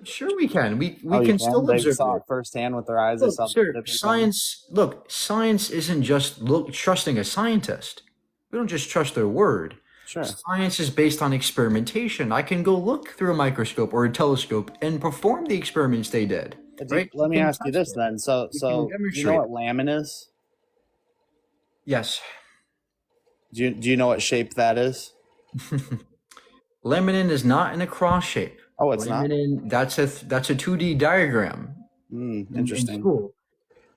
Sure, we can. We You can still They observe saw it. it firsthand with their eyes. They Look, saw sir, the Big Bang. science. Look, science isn't just trusting a scientist. We don't just trust their word. Sure. Science is based on experimentation. I can go look through a microscope or a telescope and perform the experiments they did. Right? Let me We can ask you test this it. then. So We can do you know demonstrate what it. lamin is? Yes. Do you know what shape that is? Laminin is not in a cross shape. Oh, it's not. Laminin, that's a 2D diagram. in Interesting. school.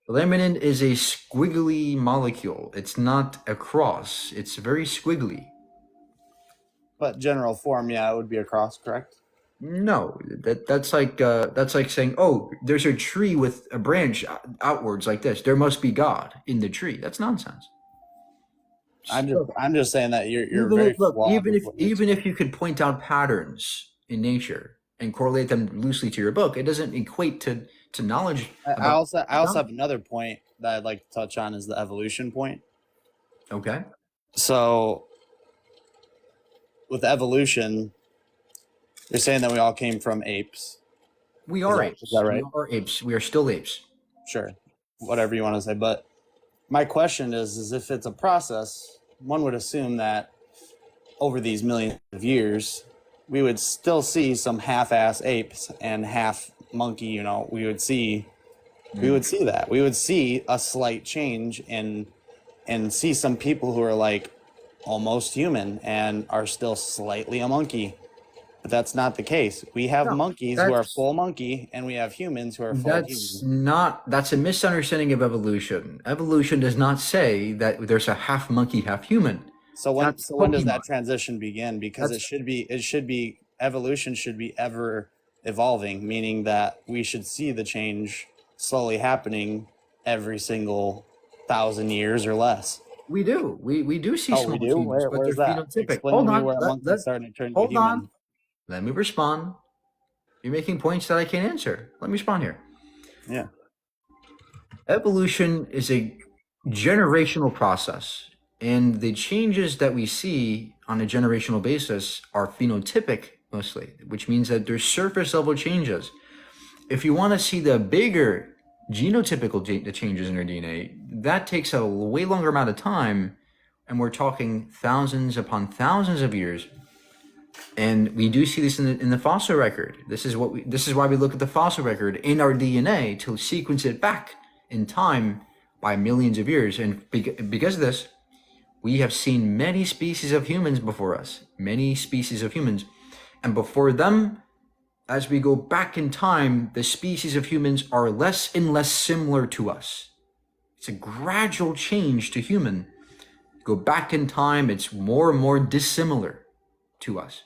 Laminin is a squiggly molecule. It's not a cross. It's very squiggly. But general form, yeah, it would be a cross, correct? No, that's like saying, oh, there's a tree with a branch outwards like this. There must be God in the tree. That's nonsense. I'm just saying that you're Even very if, look, flawed even with if what you're even if you could point out patterns in nature and correlate them loosely to your book, it doesn't equate to knowledge. I about also God. have another point that I'd like to touch on is the evolution point. Okay. So with evolution, you're saying that we all came from apes. We are apes. Is that right? We are apes. We are still apes. Sure. Whatever you want to say. But my question is if it's a process, one would assume that over these millions of years, we would still see some half-ass apes and half monkey, we would see that. We would see a slight change and see some people who are like almost human and are still slightly a monkey. But that's not the case. We have No, monkeys who are that's- full monkey, and we have humans who are full That's human. that's a misunderstanding of evolution. Evolution does not say that there's a half monkey, half human. So when That's when does that Pokemon. transition begin? Because That's- it should be evolution should be ever evolving, meaning that we should see the change slowly happening every single 1,000 years or less. We do. We do see Oh, small we do? changes, but Where's they're that? phenotypic. Explain Hold to me on. where a monkey starting to turn to hold human. on. Let me respond. You're making points that I can't answer. Let me respond here. Yeah. Evolution is a generational process, and the changes that we see on a generational basis are phenotypic mostly, which means that there's surface level changes. If you want to see the bigger genotypical changes in our DNA, that takes a way longer amount of time, and we're talking thousands upon thousands of years. And we do see this in the fossil record. This is why we look at the fossil record in our DNA to sequence it back in time by millions of years. And because of this, we have seen many species of humans before us, many species of humans, and before them, as we go back in time, the species of humans are less and less similar to us. It's a gradual change to human. Go back in time, it's more and more dissimilar to us.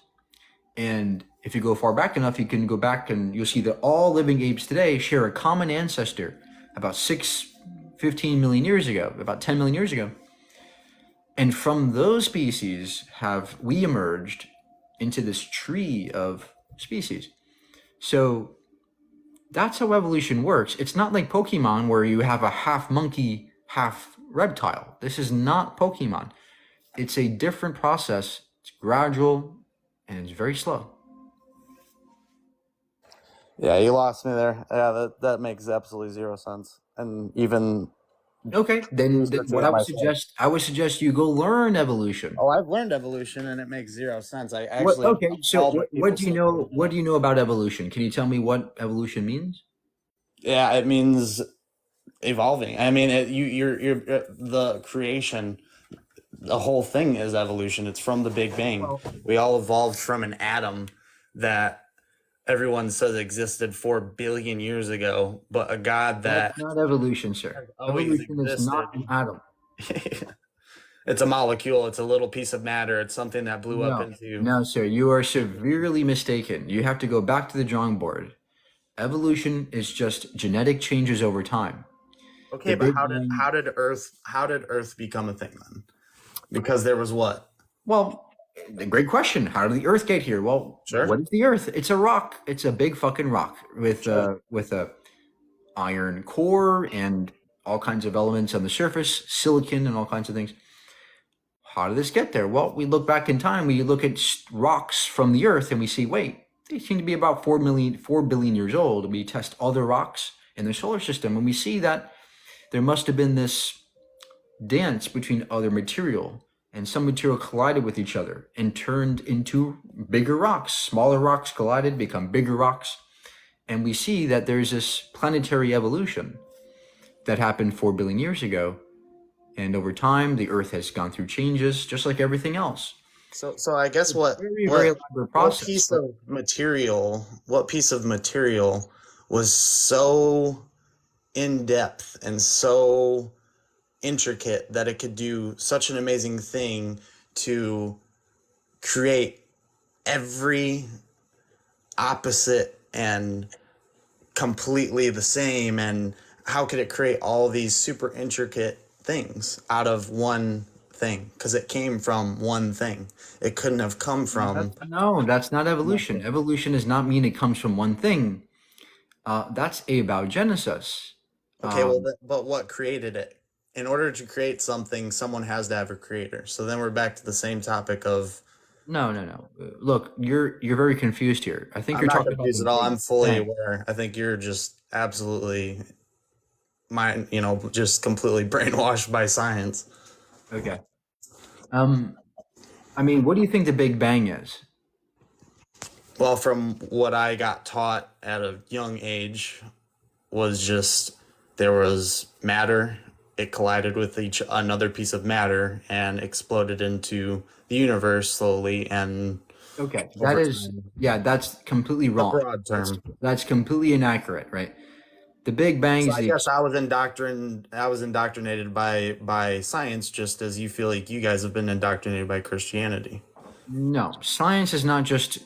And if you go far back enough, you can go back and you'll see that all living apes today share a common ancestor about 15 million years ago, about 10 million years ago. And from those species have we emerged into this tree of species. So that's how evolution works. It's not like Pokemon where you have a half monkey, half reptile. This is not Pokemon. It's a different process. It's gradual and it's very slow. Yeah, you lost me there. Yeah, that makes absolutely zero sense. And even Okay, then researching what it I would myself. suggest you go learn evolution. Oh, I've learned evolution, and it makes zero sense. I What, actually okay, so all the what people do you say. know? What do you know about evolution? Can you tell me what evolution means? Yeah, it means evolving. I mean, you're the creation. The whole thing is evolution. It's from the Big Bang. Well, We all evolved from an atom that everyone says existed 4 billion years ago, but a God that that's not evolution, sir. always Evolution is existed. not an atom. It's a molecule. It's a little piece of matter. It's something that blew up No, into. no, sir. You are severely mistaken. You have to go back to the drawing board. Evolution is just genetic changes over time. Okay, The but Big how Bang. did Earth become a thing then? Because there was what? Well, a great question. How did the Earth get here? Well, Sure. what is the Earth? It's a rock. It's a big fucking rock with Sure. a iron core and all kinds of elements on the surface, silicon and all kinds of things. How did this get there? Well, we look back in time. We look at rocks from the Earth and we see, wait, they seem to be about 4 billion years old. And we test other rocks in the solar system and we see that there must have been this dance between other material, and some material collided with each other and turned into bigger rocks. Smaller rocks collided, become bigger rocks. And we see that there's this planetary evolution that happened 4 billion years ago. And over time, the Earth has gone through changes, just like everything else. So I guess what Very, very elaborate what process. piece of material was so in depth and so intricate that it could do such an amazing thing to create every opposite and completely the same, and how could it create all these super intricate things out of one thing? Because it came from one thing. It couldn't have come from No, that's not evolution. Evolution does not mean it comes from one thing. That's abiogenesis. okay, well, but what created it? In order to create something, someone has to have a creator. So then we're back to the same topic of No. Look, you're very confused here. I think I'm you're not talking about confused the at all. Big I'm fully Bang. aware. I think you're just absolutely just completely brainwashed by science. Okay. I mean, what do you think the Big Bang is? Well, from what I got taught at a young age was just there was matter, it collided with another piece of matter and exploded into the universe slowly, and Okay, over time. that's completely A wrong. broad term. That's completely inaccurate, right? The Big Bang So is I the guess I was indoctrinated by science, just as you feel like you guys have been indoctrinated by Christianity. no. Science is not just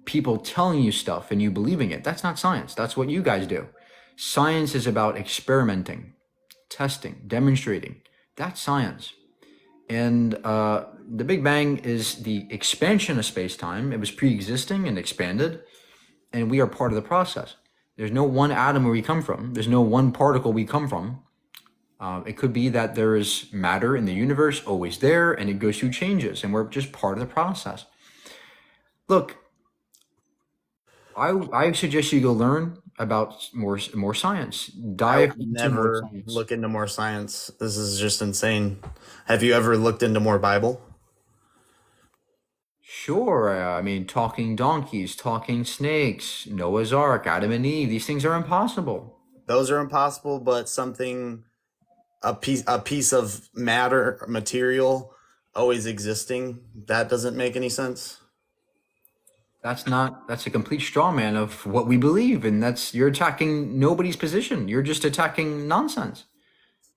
people telling you stuff and you believing it. That's not science. That's what you guys do. Science is about experimenting, testing, demonstrating. That's science. And the Big Bang is the expansion of space-time. It was pre-existing and expanded, and we are part of the process. There's no one atom where we come from. There's no one particle we come from. It could be that there is matter in the universe always there, and it goes through changes, and we're just part of the process. Look, I suggest you go learn about more science. I Dive would into more never science. look into more science. This is just insane. Have you ever looked into more Bible? Sure, I mean, talking donkeys, talking snakes, Noah's Ark, Adam and Eve, these things are impossible. Those are impossible, but a piece of material always existing, that doesn't make any sense. that's a complete straw man of what we believe, and you're attacking nobody's position. You're just attacking nonsense,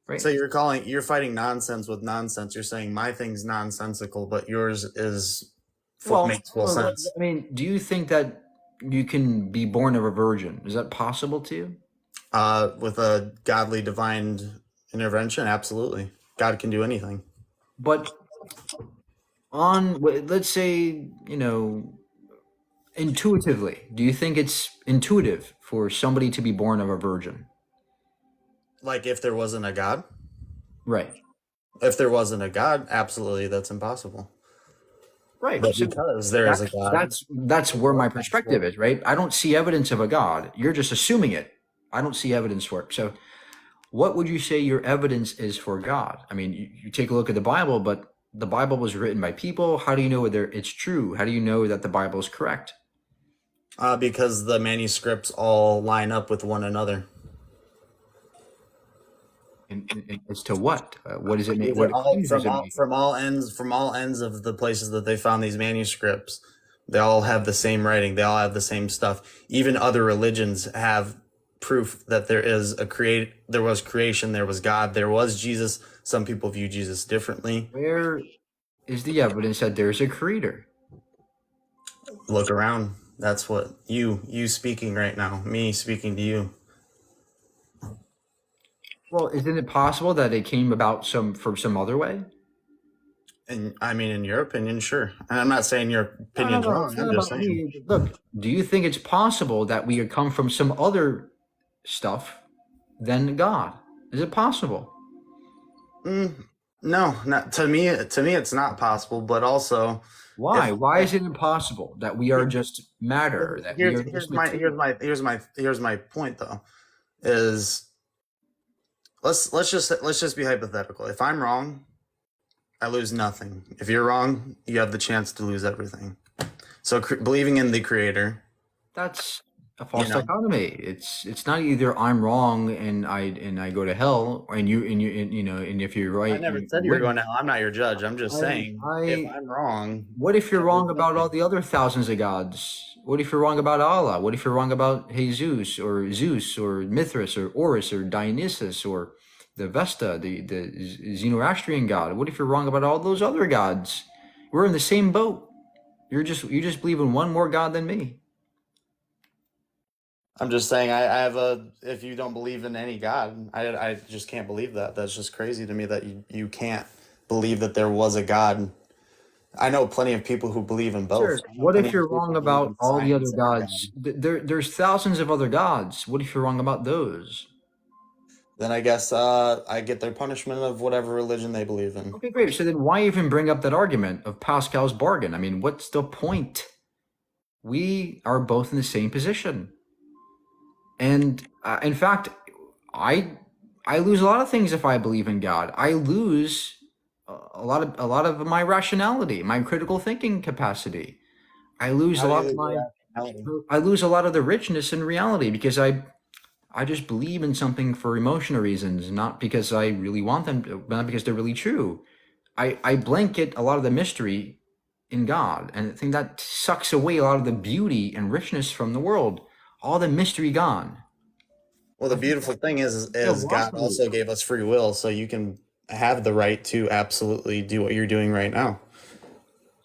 right? So you're fighting nonsense with nonsense. You're saying my thing's nonsensical, but yours is makes full sense. I mean, do you think that you can be born of a virgin? Is that possible to you? With a godly divine intervention, absolutely. God can do anything. But let's say, intuitively, do you think it's intuitive for somebody to be born of a virgin? Like if there wasn't a God? Right. If there wasn't a God, absolutely, that's impossible. Right. But So because there is a God. that's where my perspective is, right? I don't see evidence of a God. You're just assuming it. I don't see evidence for it. So what would you say your evidence is for God? I mean, you take a look at the Bible, but the Bible was written by people. How do you know whether it's true? How do you know that the Bible is correct? Because the manuscripts all line up with one another. And as to what? What does it mean? From all ends of the places that they found these manuscripts, they all have the same writing. They all have the same stuff. Even other religions have proof that there was creation, there was God, there was Jesus. Some people view Jesus differently. Where is the evidence that there's a creator? Look around. That's what you speaking right now, me speaking to you. Well, isn't it possible that it came about from some other way? And I mean, in your opinion, sure. And I'm not saying your opinion's wrong. I'm just saying. Look, do you think it's possible that we could come from some other stuff than God? Is it possible? No, not to me. To me, it's not possible. But also, why? Why is it impossible that we are just matter? That here's my point though. Is let's just be hypothetical. If I'm wrong, I lose nothing. If you're wrong, you have the chance to lose everything. So believing in the creator, that's a false dichotomy. It's not either I'm wrong and I go to hell, and if you're right. I never said you were going to hell. I'm not your judge. I'm just saying if I'm wrong. What if you're wrong about all the other thousands of gods? What if you're wrong about Allah? What if you're wrong about Jesus or Zeus or Mithras or Horus or Dionysus or the Vesta, the Zoroastrian god? What if you're wrong about all those other gods? We're in the same boat. You just believe in one more god than me. I'm just saying if you don't believe in any God, I just can't believe that. That's just crazy to me that you can't believe that there was a God. I know plenty of people who believe in both. Sure. What if you're wrong about all the other gods? There's thousands of other gods. What if you're wrong about those? Then I guess I get their punishment of whatever religion they believe in. Okay, great. So then why even bring up that argument of Pascal's bargain? I mean, what's the point? We are both in the same position. And in fact, I lose a lot of things if I believe in God. I lose a lot of my rationality, my critical thinking capacity. I lose a lot of the richness in reality because I just believe in something for emotional reasons, not because I really want them to, not because they're really true. I blanket a lot of the mystery in God, and I think that sucks away a lot of the beauty and richness from the world. All the mystery gone. Well, the beautiful thing is God also gave us free will, so you can have the right to absolutely do what you're doing right now.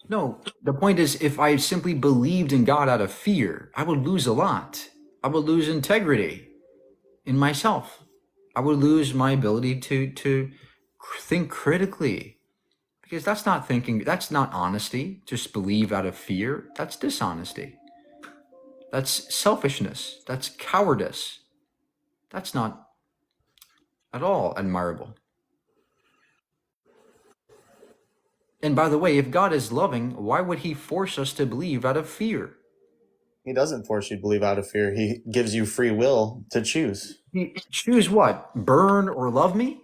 No, the point is, if I simply believed in God out of fear, I would lose a lot. I would lose integrity in myself. I would lose my ability to think critically, because that's not thinking. That's not honesty. Just believe out of fear. That's dishonesty. That's selfishness. That's cowardice. That's not at all admirable. And by the way, if God is loving, why would he force us to believe out of fear? He doesn't force you to believe out of fear. He gives you free will to choose. Choose what? Burn or love me?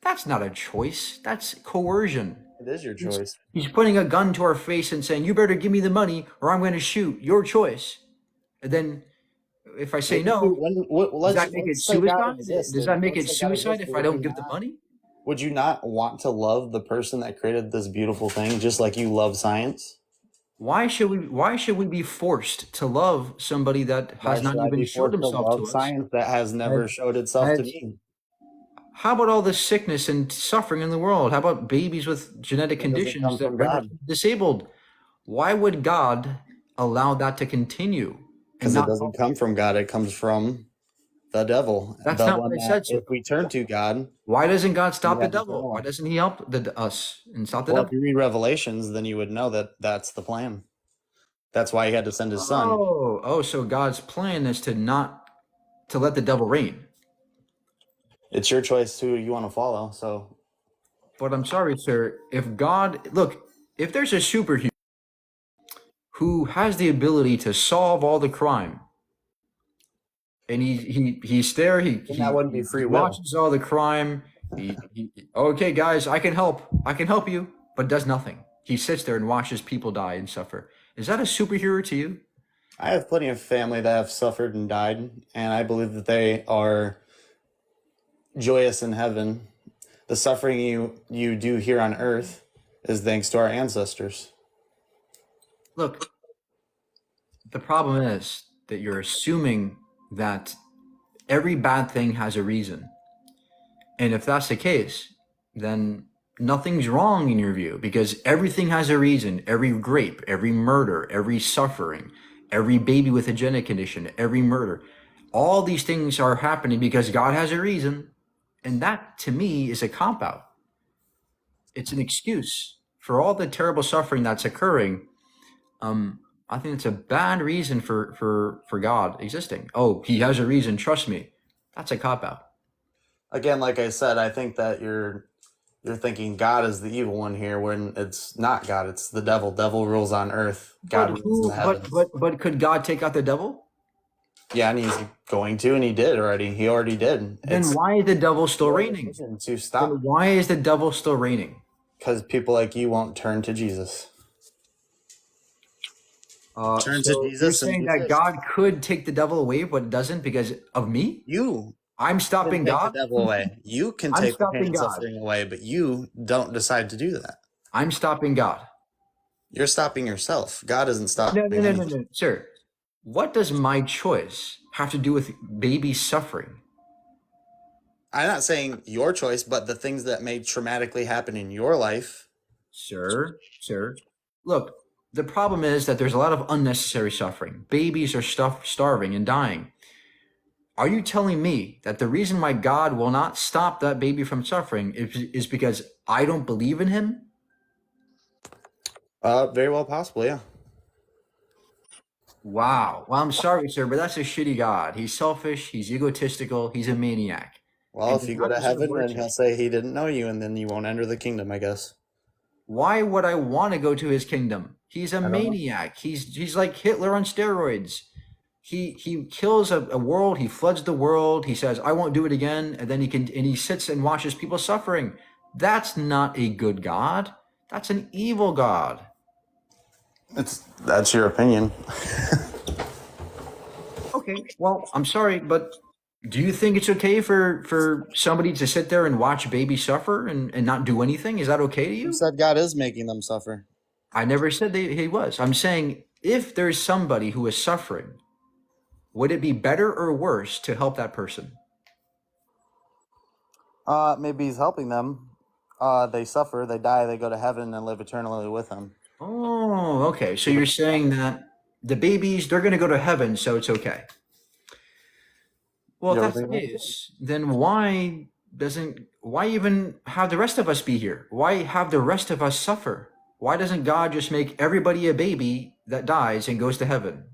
That's not a choice. That's coercion. It is your choice. He's putting a gun to our face and saying, you better give me the money or I'm going to shoot. Your choice. And then if I say no, does that make it suicide? Does that make it suicide if I don't give the money? Would you not want to love the person that created this beautiful thing just like you love science? Why should we be forced to love somebody that Why has not should I even be showed forced to himself to love us? science that has never showed itself to Has- me? How about all the sickness and suffering in the world? How about babies with genetic That doesn't conditions come that from render God. them disabled? Why would God allow that to continue and Because it not doesn't come from God. It comes from the devil. That's The not one what I that said, sir. if we turn to God, Why doesn't God stop we the have devil? eternal Why life. doesn't he help us and stop the Well, if devil? you read Revelations, then you would know that that's the plan. That's why he had to send his son. Oh, so God's plan is to let the devil reign. It's your choice who you want to follow. So But I'm sorry, sir. If there's a superhero who has the ability to solve all the crime, and he's there, then that wouldn't be he free will. watches all the crime. Okay, guys, I can help you, but does nothing. He sits there and watches people die and suffer. Is that a superhero to you? I have plenty of family that have suffered and died, and I believe that they are joyous in heaven. The suffering you do here on earth is thanks to our ancestors. Look, the problem is that you're assuming that every bad thing has a reason. And if that's the case, then nothing's wrong in your view, because everything has a reason. Every rape, every murder, every suffering, every baby with a genetic condition, every murder, all these things are happening because God has a reason. And that, to me, is a cop-out. It's an excuse for all the terrible suffering that's occurring. I think it's a bad reason for God existing. Oh, he has a reason, trust me. That's a cop-out. Again, like I said, I think that you're thinking God is the evil one here when it's not God, it's the devil. Devil rules on earth. God rules in the heavens. But could God take out the devil? Yeah, and he's going to, and he did already. He already did. Then why is the devil still reigning? To stop. Then why is the devil still reigning? Because people like you won't turn to Jesus. Turn to So Jesus. you're and saying be that fixed. God could take the devil away, but doesn't because of me? I'm stopping take God. the devil away. You can I'm take the stopping pain and God. suffering away, but you don't decide to do that. I'm stopping God. You're stopping yourself. God isn't stopping No, anything. sir. What does my choice have to do with baby suffering? I'm not saying your choice, but the things that may traumatically happen in your life. Sir, look, the problem is that there's a lot of unnecessary suffering. Babies are starving and dying. Are you telling me that the reason why God will not stop that baby from suffering is because I don't believe in him? Very well possible, yeah. Wow. Well, I'm sorry, sir, but that's a shitty God. He's selfish, he's egotistical, he's a maniac. Well, And if does you go not to deserve heaven, then worship. he'll say he didn't know you, and then you won't enter the kingdom, I guess. Why would I want to go to his kingdom? He's a don't know. maniac. He's like Hitler on steroids. He kills a world, he floods the world, he says, I won't do it again, and then he sits and watches people suffering. That's not a good God. That's an evil God. That's your opinion. Okay, well, I'm sorry, but do you think it's okay for somebody to sit there and watch babies suffer and not do anything? Is that okay to you? You said God is making them suffer. I never said that he was. I'm saying if there's somebody who is suffering, would it be better or worse to help that person? Maybe he's helping them. They suffer, they die, they go to heaven and live eternally with him. Oh, okay. So you're saying that the babies, they're going to go to heaven, so it's okay. Well, if You that's ever the think that? case, then why even have the rest of us be here? Why have the rest of us suffer? Why doesn't God just make everybody a baby that dies and goes to heaven?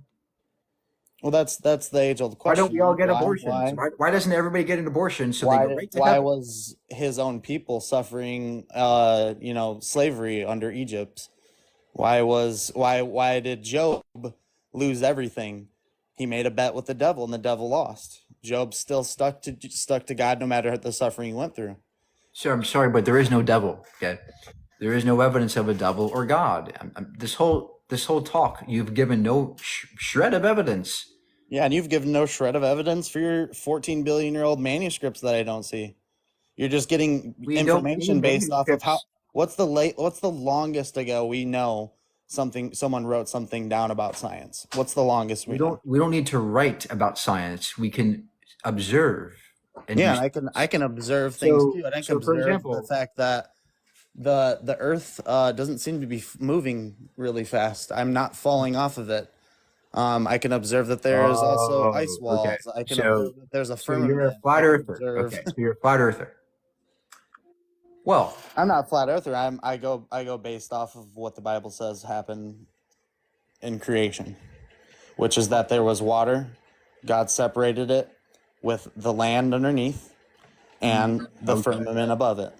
Well, that's the age-old Why question. don't we all get Why- abortions? why- Why doesn't everybody get an abortion so they go right to why heaven? was his own people suffering slavery under Egypt? Why did Job lose everything? He made a bet with the devil and the devil lost. Job still stuck to God no matter the suffering he went through. Sir, I'm sorry, but there is no devil. Okay, there is no evidence of a devil or God. This whole talk, you've given no shred of evidence. Yeah, and you've given no shred of evidence for your 14 billion-year-old manuscripts that I don't see. You're just getting We don't information need based off of manuscripts. what's the longest ago we know someone wrote something down about science? What's the longest we know? We don't need to write about science. We can observe. And Yeah, do and I can observe things So- too. And I can so for observe example- the fact that the Earth doesn't seem to be moving really fast. I'm not falling off of it. I can observe that there is also Oh, ice walls. okay. I can So- observe that there's a So firmament. you're a flat I can earther. observe- Okay, so you're a flat earther. Well, I'm not a flat earther. I go based off of what the Bible says happened in creation, which is that there was water, God separated it with the land underneath and the firmament above it.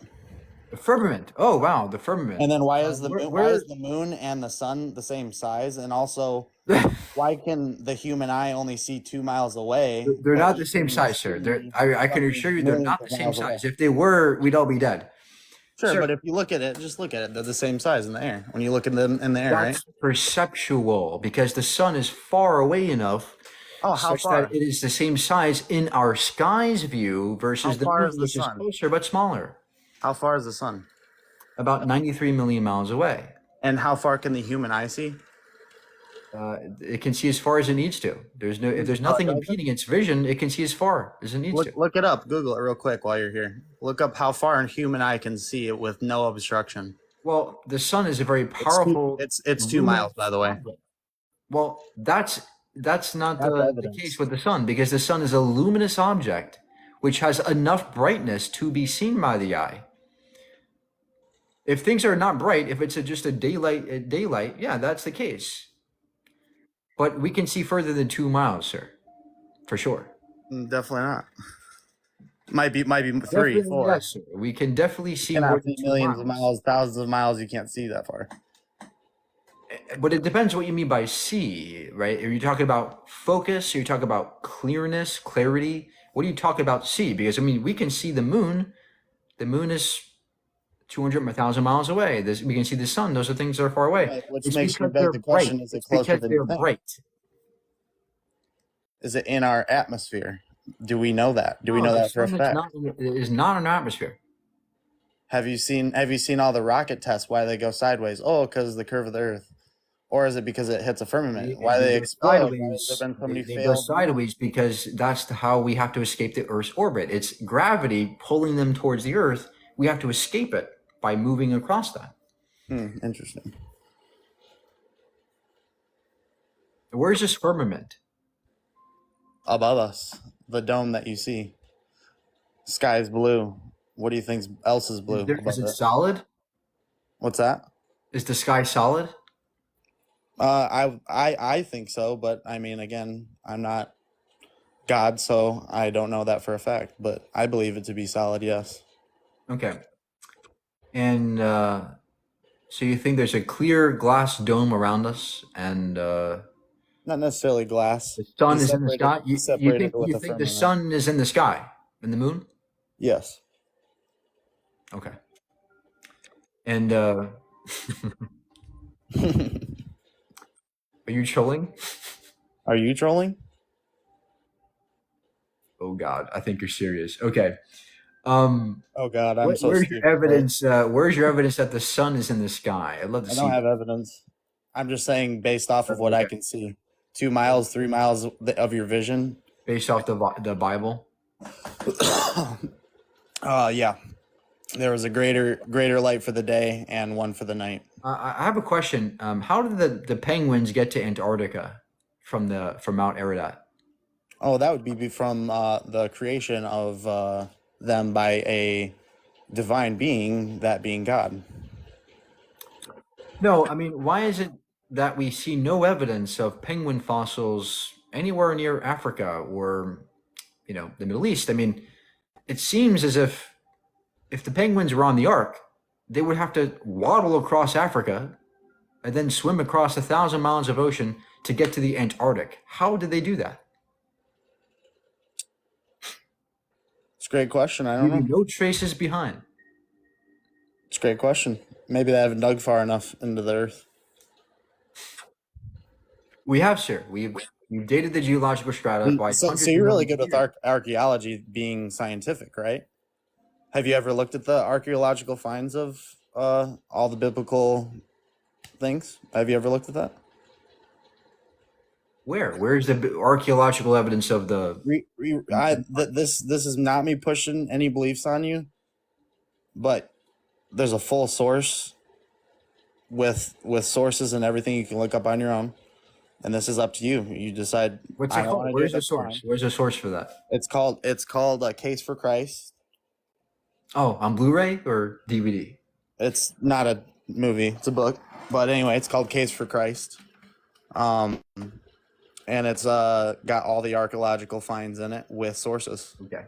the firmament. Oh wow, the firmament. And then why is the Where- moon, where- why is the moon and the sun the same size? And also, why can the human eye only see 2 miles away? They're but not we the same can size, sir. see I can assure you they're millions not of the same miles away? size. If they were, we'd all be dead. Sure, Sir. but if you look at it, just look at it. They're the same size in the air. When you look at them in the air, right? That's perceptual because the sun is far away enough Oh, how such far? that it is the same size in our sky's view versus How the far moon, is the which is sun? closer but smaller, How far is the sun? about 93 million miles away. And how far can the human eye see? It can see as far as it needs to. If there's nothing impeding its vision, it can see as far as it needs to. Look it up. Google it real quick while you're here. Look up how far a human eye can see it with no obstruction. Well, the sun is a very powerful. It's 2 miles, by the way. Well, that's not Have the evidence. case with the sun because the sun is a luminous object which has enough brightness to be seen by the eye. If things are not bright, if it's just a daylight, yeah, that's the case. But we can see further than 2 miles, sir, for sure. Definitely not. Might be 3, Definitely 4. yes, sir. We can definitely see You more cannot than see 2 millions of miles. miles, thousands of miles. You can't see that far. But it depends what you mean by see, right? Are you talking about focus? Are you talking about clearness, clarity? What do you talk about see? Because I mean, we can see the moon. The moon is 200,000 miles away. We can see the sun. Those are things that are far away. Right, which It's makes me because beg they're the question, bright. is it It's closer because than they're you think? bright. Is it in our atmosphere? Do we know that? Do we No, know the that for a sun fact? is not an atmosphere. Have you seen all the rocket tests? Why they go sideways? Oh, because the curve of the Earth, or is it because it hits a firmament? Why they go explode? Why has there been so many They go failed? sideways because that's how we have to escape the Earth's orbit. It's gravity pulling them towards the Earth. We have to escape it by moving across that. Interesting. Where's this firmament? Above us, the dome that you see, sky's blue. What do you think else is blue? Is above it it? solid? What's that? Is the sky solid? I think so, but I mean, again, I'm not God, so I don't know that for a fact. But I believe it to be solid. Yes. Okay. And so you think there's a clear glass dome around us, and Not necessarily glass. the sun It's is in the separated- sky? separated with You the think the firmament. sun is in the sky and the moon? Yes. Okay. And are you trolling? Are you trolling? Oh God, I think you're serious. Okay. Oh God, I'm so where's stupid. your evidence? Where's your evidence that the sun is in the sky? I'd love to I see. don't have evidence. I'm just saying based off of what I can see. 2 miles, 3 miles of your vision. Based off the Bible. Yeah. There was a greater light for the day and one for the night. I have a question. How did the penguins get to Antarctica from Mount Ararat? Oh, that would be from the creation of them by a divine being, that being God. No, I mean, why is it that we see no evidence of penguin fossils anywhere near Africa or, the Middle East? I mean, it seems as if the penguins were on the ark, they would have to waddle across Africa and then swim across 1,000 miles of ocean to get to the Antarctic. How did they do that? It's a great question. I don't know. Leaving no traces behind. It's a great question. Maybe they haven't dug far enough into the earth. We have, sir. We've dated the geological strata by So hundreds you're of really millions good of with years. archaeology being scientific, right? Have you ever looked at the archaeological finds of all the biblical things. Have you ever looked at that? Where's the archaeological evidence of the? This is not me pushing any beliefs on you, but there's a full source with sources and everything you can look up on your own, and this is up to you. You decide. What's I it don't called? wanna do Where's it, the that's source? fine. Where's the source for that? It's called a Case for Christ. Oh, on Blu-ray or DVD? It's not a movie; it's a book. But anyway, it's called Case for Christ. And it's got all the archaeological finds in it with sources. Okay.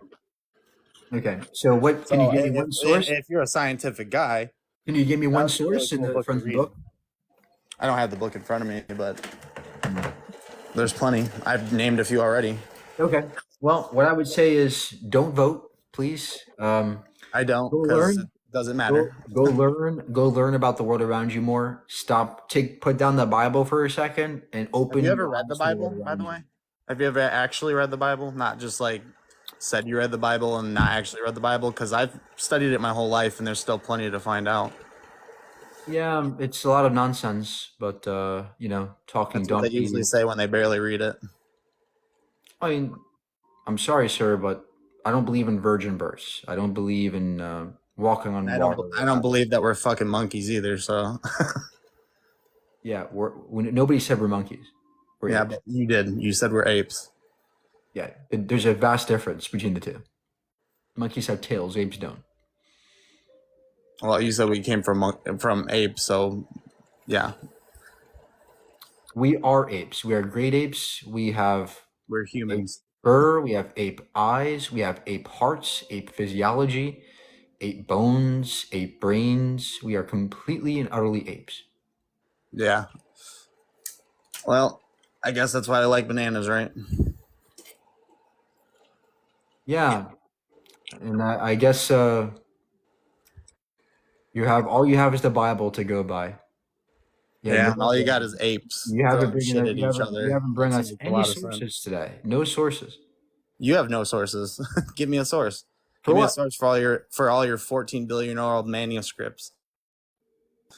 Okay. So what? Can So you give me one source? if you're a scientific guy, Can you give me one that's a really source in cool the book from to the read. book? I don't have the book in front of me, but there's plenty. I've named a few already. Okay. Well, what I would say is don't vote, please. I don't Go because learn. it doesn't Go, matter. go learn. Go learn about the world around you more. Put down the Bible for a second and open. Have you ever your read the eyes to world Bible, by around the you. way? Have you ever actually read the Bible? Not just like said you read the Bible and not actually read the Bible? Because I've studied it my whole life and there's still plenty to find out. Yeah, it's a lot of nonsense, but talking That's what they donkey. usually say when they barely read it. I mean, I'm sorry, sir, but I don't believe in virgin births. I don't believe in walking on I water. don't believe that we're fucking monkeys either. So Yeah, nobody said we're monkeys. We're yeah, apes. but you did. You said we're apes. Yeah, there's a vast difference between the two. Monkeys have tails, apes don't. Well, you said we came from apes, so yeah, We are apes. We are great apes. We have we're ape humans. fur. We have ape eyes. We have ape hearts, ape physiology, ape bones, ape brains. We are completely and utterly apes. Yeah. Well, I guess that's why I like bananas, right? Yeah, and I guess all you have is the Bible to go by. Yeah. All you got is apes You haven't throwing bring shit at you each haven't, other. you haven't bring That us makes a any lot of sources sense. today. No sources. You have no sources. Give me a source. For Give me a what? source for all your 14 billion year old manuscripts.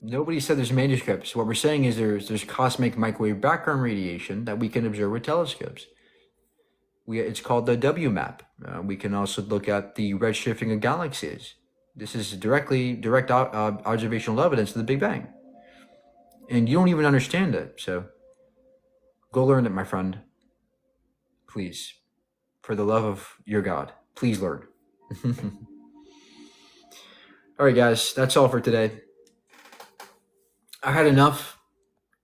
Nobody said there's manuscripts. What we're saying is there's cosmic microwave background radiation that we can observe with telescopes. It's called the WMAP. We can also look at the redshifting of galaxies. This is direct observational evidence of the Big Bang. And you don't even understand it. So go learn it, my friend. Please. For the love of your God, please learn. All right, guys, that's all for today. I had enough.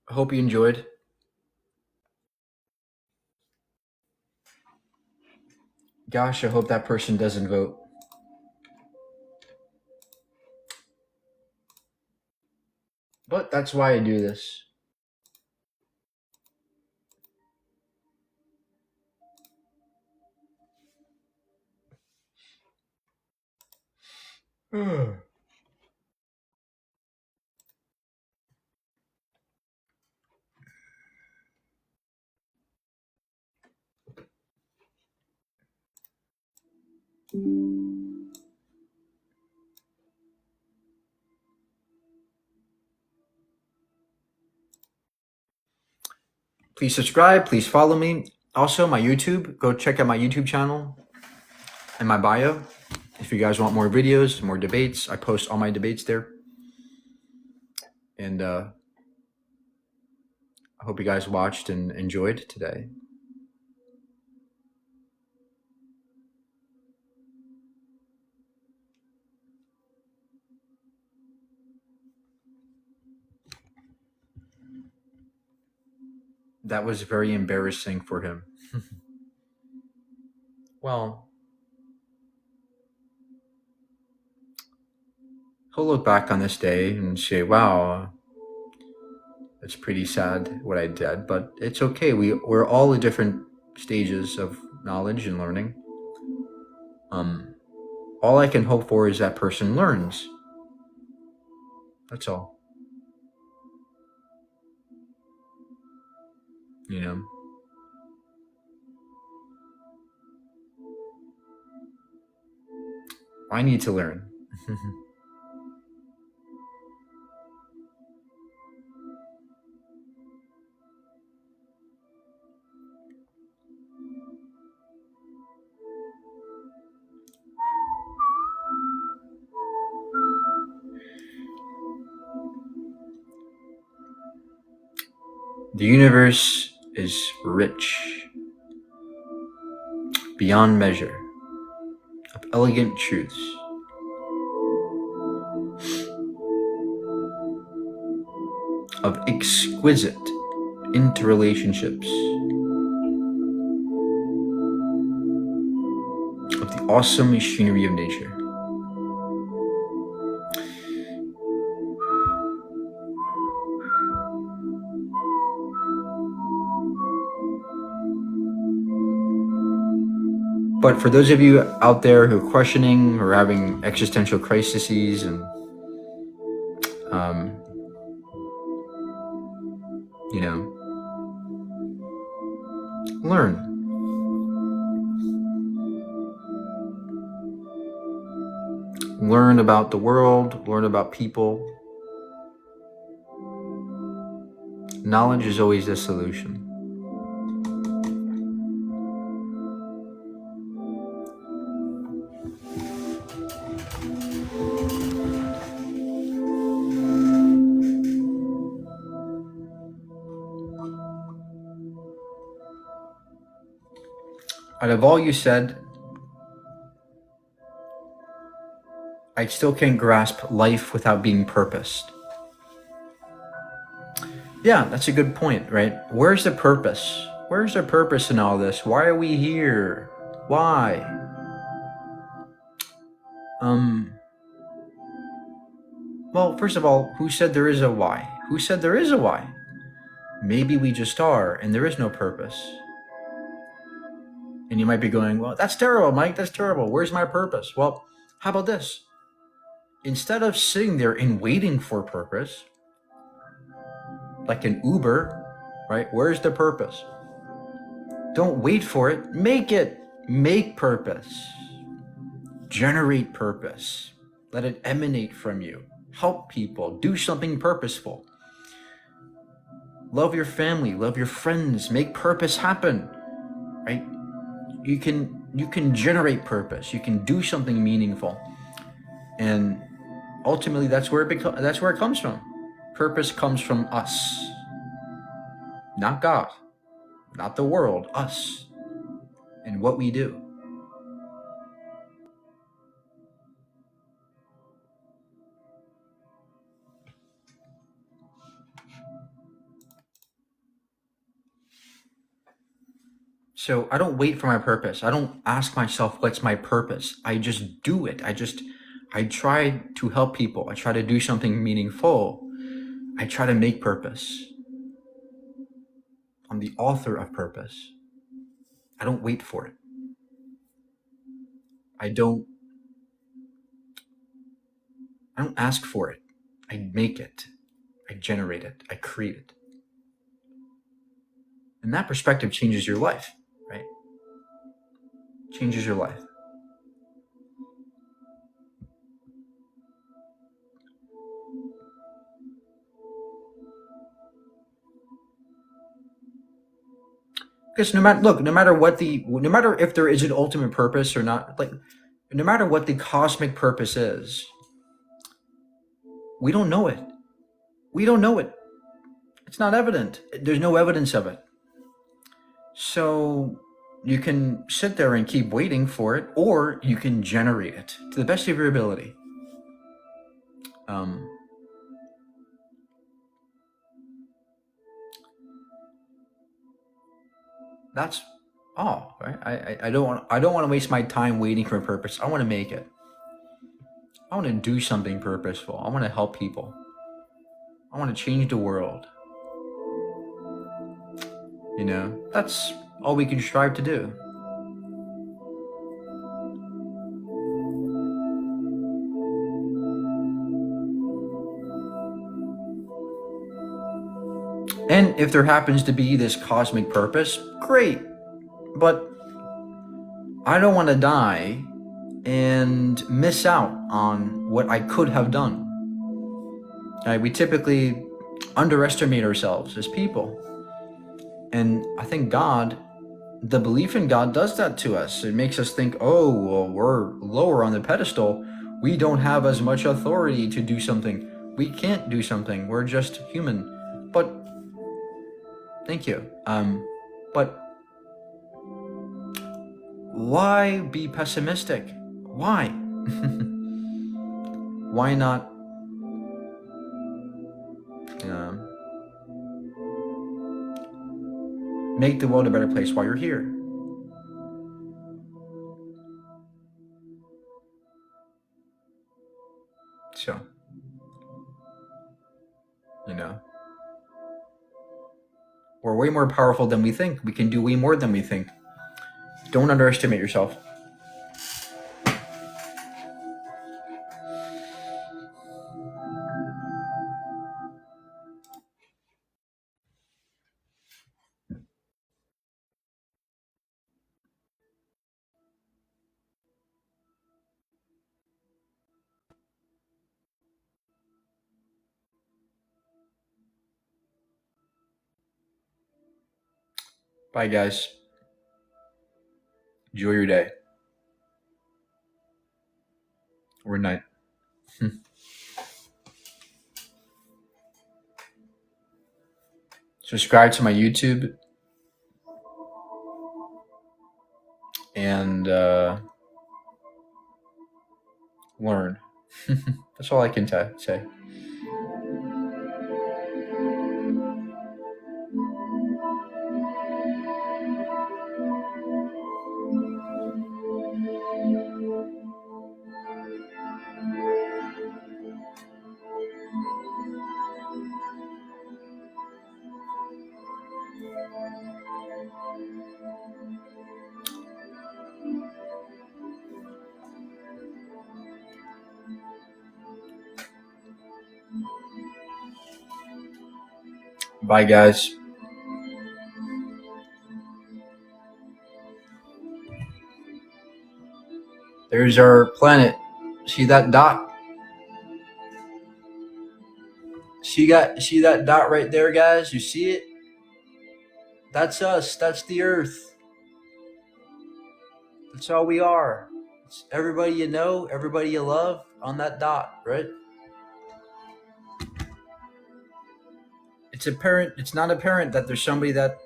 I hope you enjoyed. Gosh, I hope that person doesn't vote. But that's why I do this. Please subscribe. Please follow me. Also, my YouTube. Go check out my YouTube channel and my bio. If you guys want more videos, more debates, I post all my debates there. And I hope you guys watched and enjoyed today. That was very embarrassing for him. Well, he'll look back on this day and say, wow, it's pretty sad what I did, but it's okay. We're all at different stages of knowledge and learning. All I can hope for is that person learns. That's all. You know? I need to learn. The universe is rich beyond measure of elegant truths. Of exquisite interrelationships. Of the awesome machinery of nature. But for those of you out there who are questioning or having existential crises and learn. Learn about the world, learn about people. Knowledge is always the solution. Out of all you said, I still can't grasp life without being purposed. Yeah, that's a good point, right? Where's the purpose? Where's the purpose in all this? Why are we here? Why? Well, first of all, who said there is a why? Who said there is a why? Maybe we just are, and there is no purpose. And you might be going, well, that's terrible, Mike. That's terrible. Where's my purpose? Well, how about this? Instead of sitting there and waiting for purpose, like an Uber, right? Where's the purpose? Don't wait for it. Make it. Make purpose. Generate purpose. Let it emanate from you. Help people. Do something purposeful. Love your family. Love your friends. Make purpose happen, right? You can generate purpose. You can do something meaningful, and ultimately, that's where it comes from. Purpose comes from us, not God, not the world. Us, and what we do. So I don't wait for my purpose. I don't ask myself, what's my purpose? I just do it. I try to help people. I try to do something meaningful. I try to make purpose. I'm the author of purpose. I don't wait for it. I don't ask for it. I make it. I generate it. I create it. And that perspective changes your life. Right? Changes your life. Because no matter if there is an ultimate purpose or not, like no matter what the cosmic purpose is, we don't know it. We don't know it. It's not evident. There's no evidence of it. So you can sit there and keep waiting for it, or you can generate it to the best of your ability. That's all, right? I don't want to waste my time waiting for a purpose. I want to make it. I want to do something purposeful. I want to help people. I want to change the world. That's all we can strive to do. And if there happens to be this cosmic purpose, great. But I don't want to die and miss out on what I could have done. We typically underestimate ourselves as people. And I think the belief in God does that to us. It makes us think, oh, well, we're lower on the pedestal. We don't have as much authority to do something. We can't do something. We're just human. But Thank you. But why be pessimistic? Why? Why not make the world a better place while you're here? So, we're way more powerful than we think. We can do way more than we think. Don't underestimate yourself. Bye, guys. Enjoy your day or night. Subscribe to my YouTube and learn. That's all I can say. Bye, guys. There's our planet. See that dot? See that dot right there, guys? You see it? That's us. That's the Earth. That's all we are. It's everybody you know, everybody you love on that dot, right? It's not apparent that there's somebody that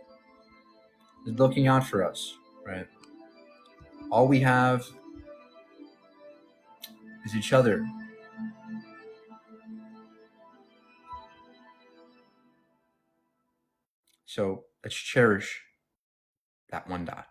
is looking out for us, right? All we have is each other. So let's cherish that one dot.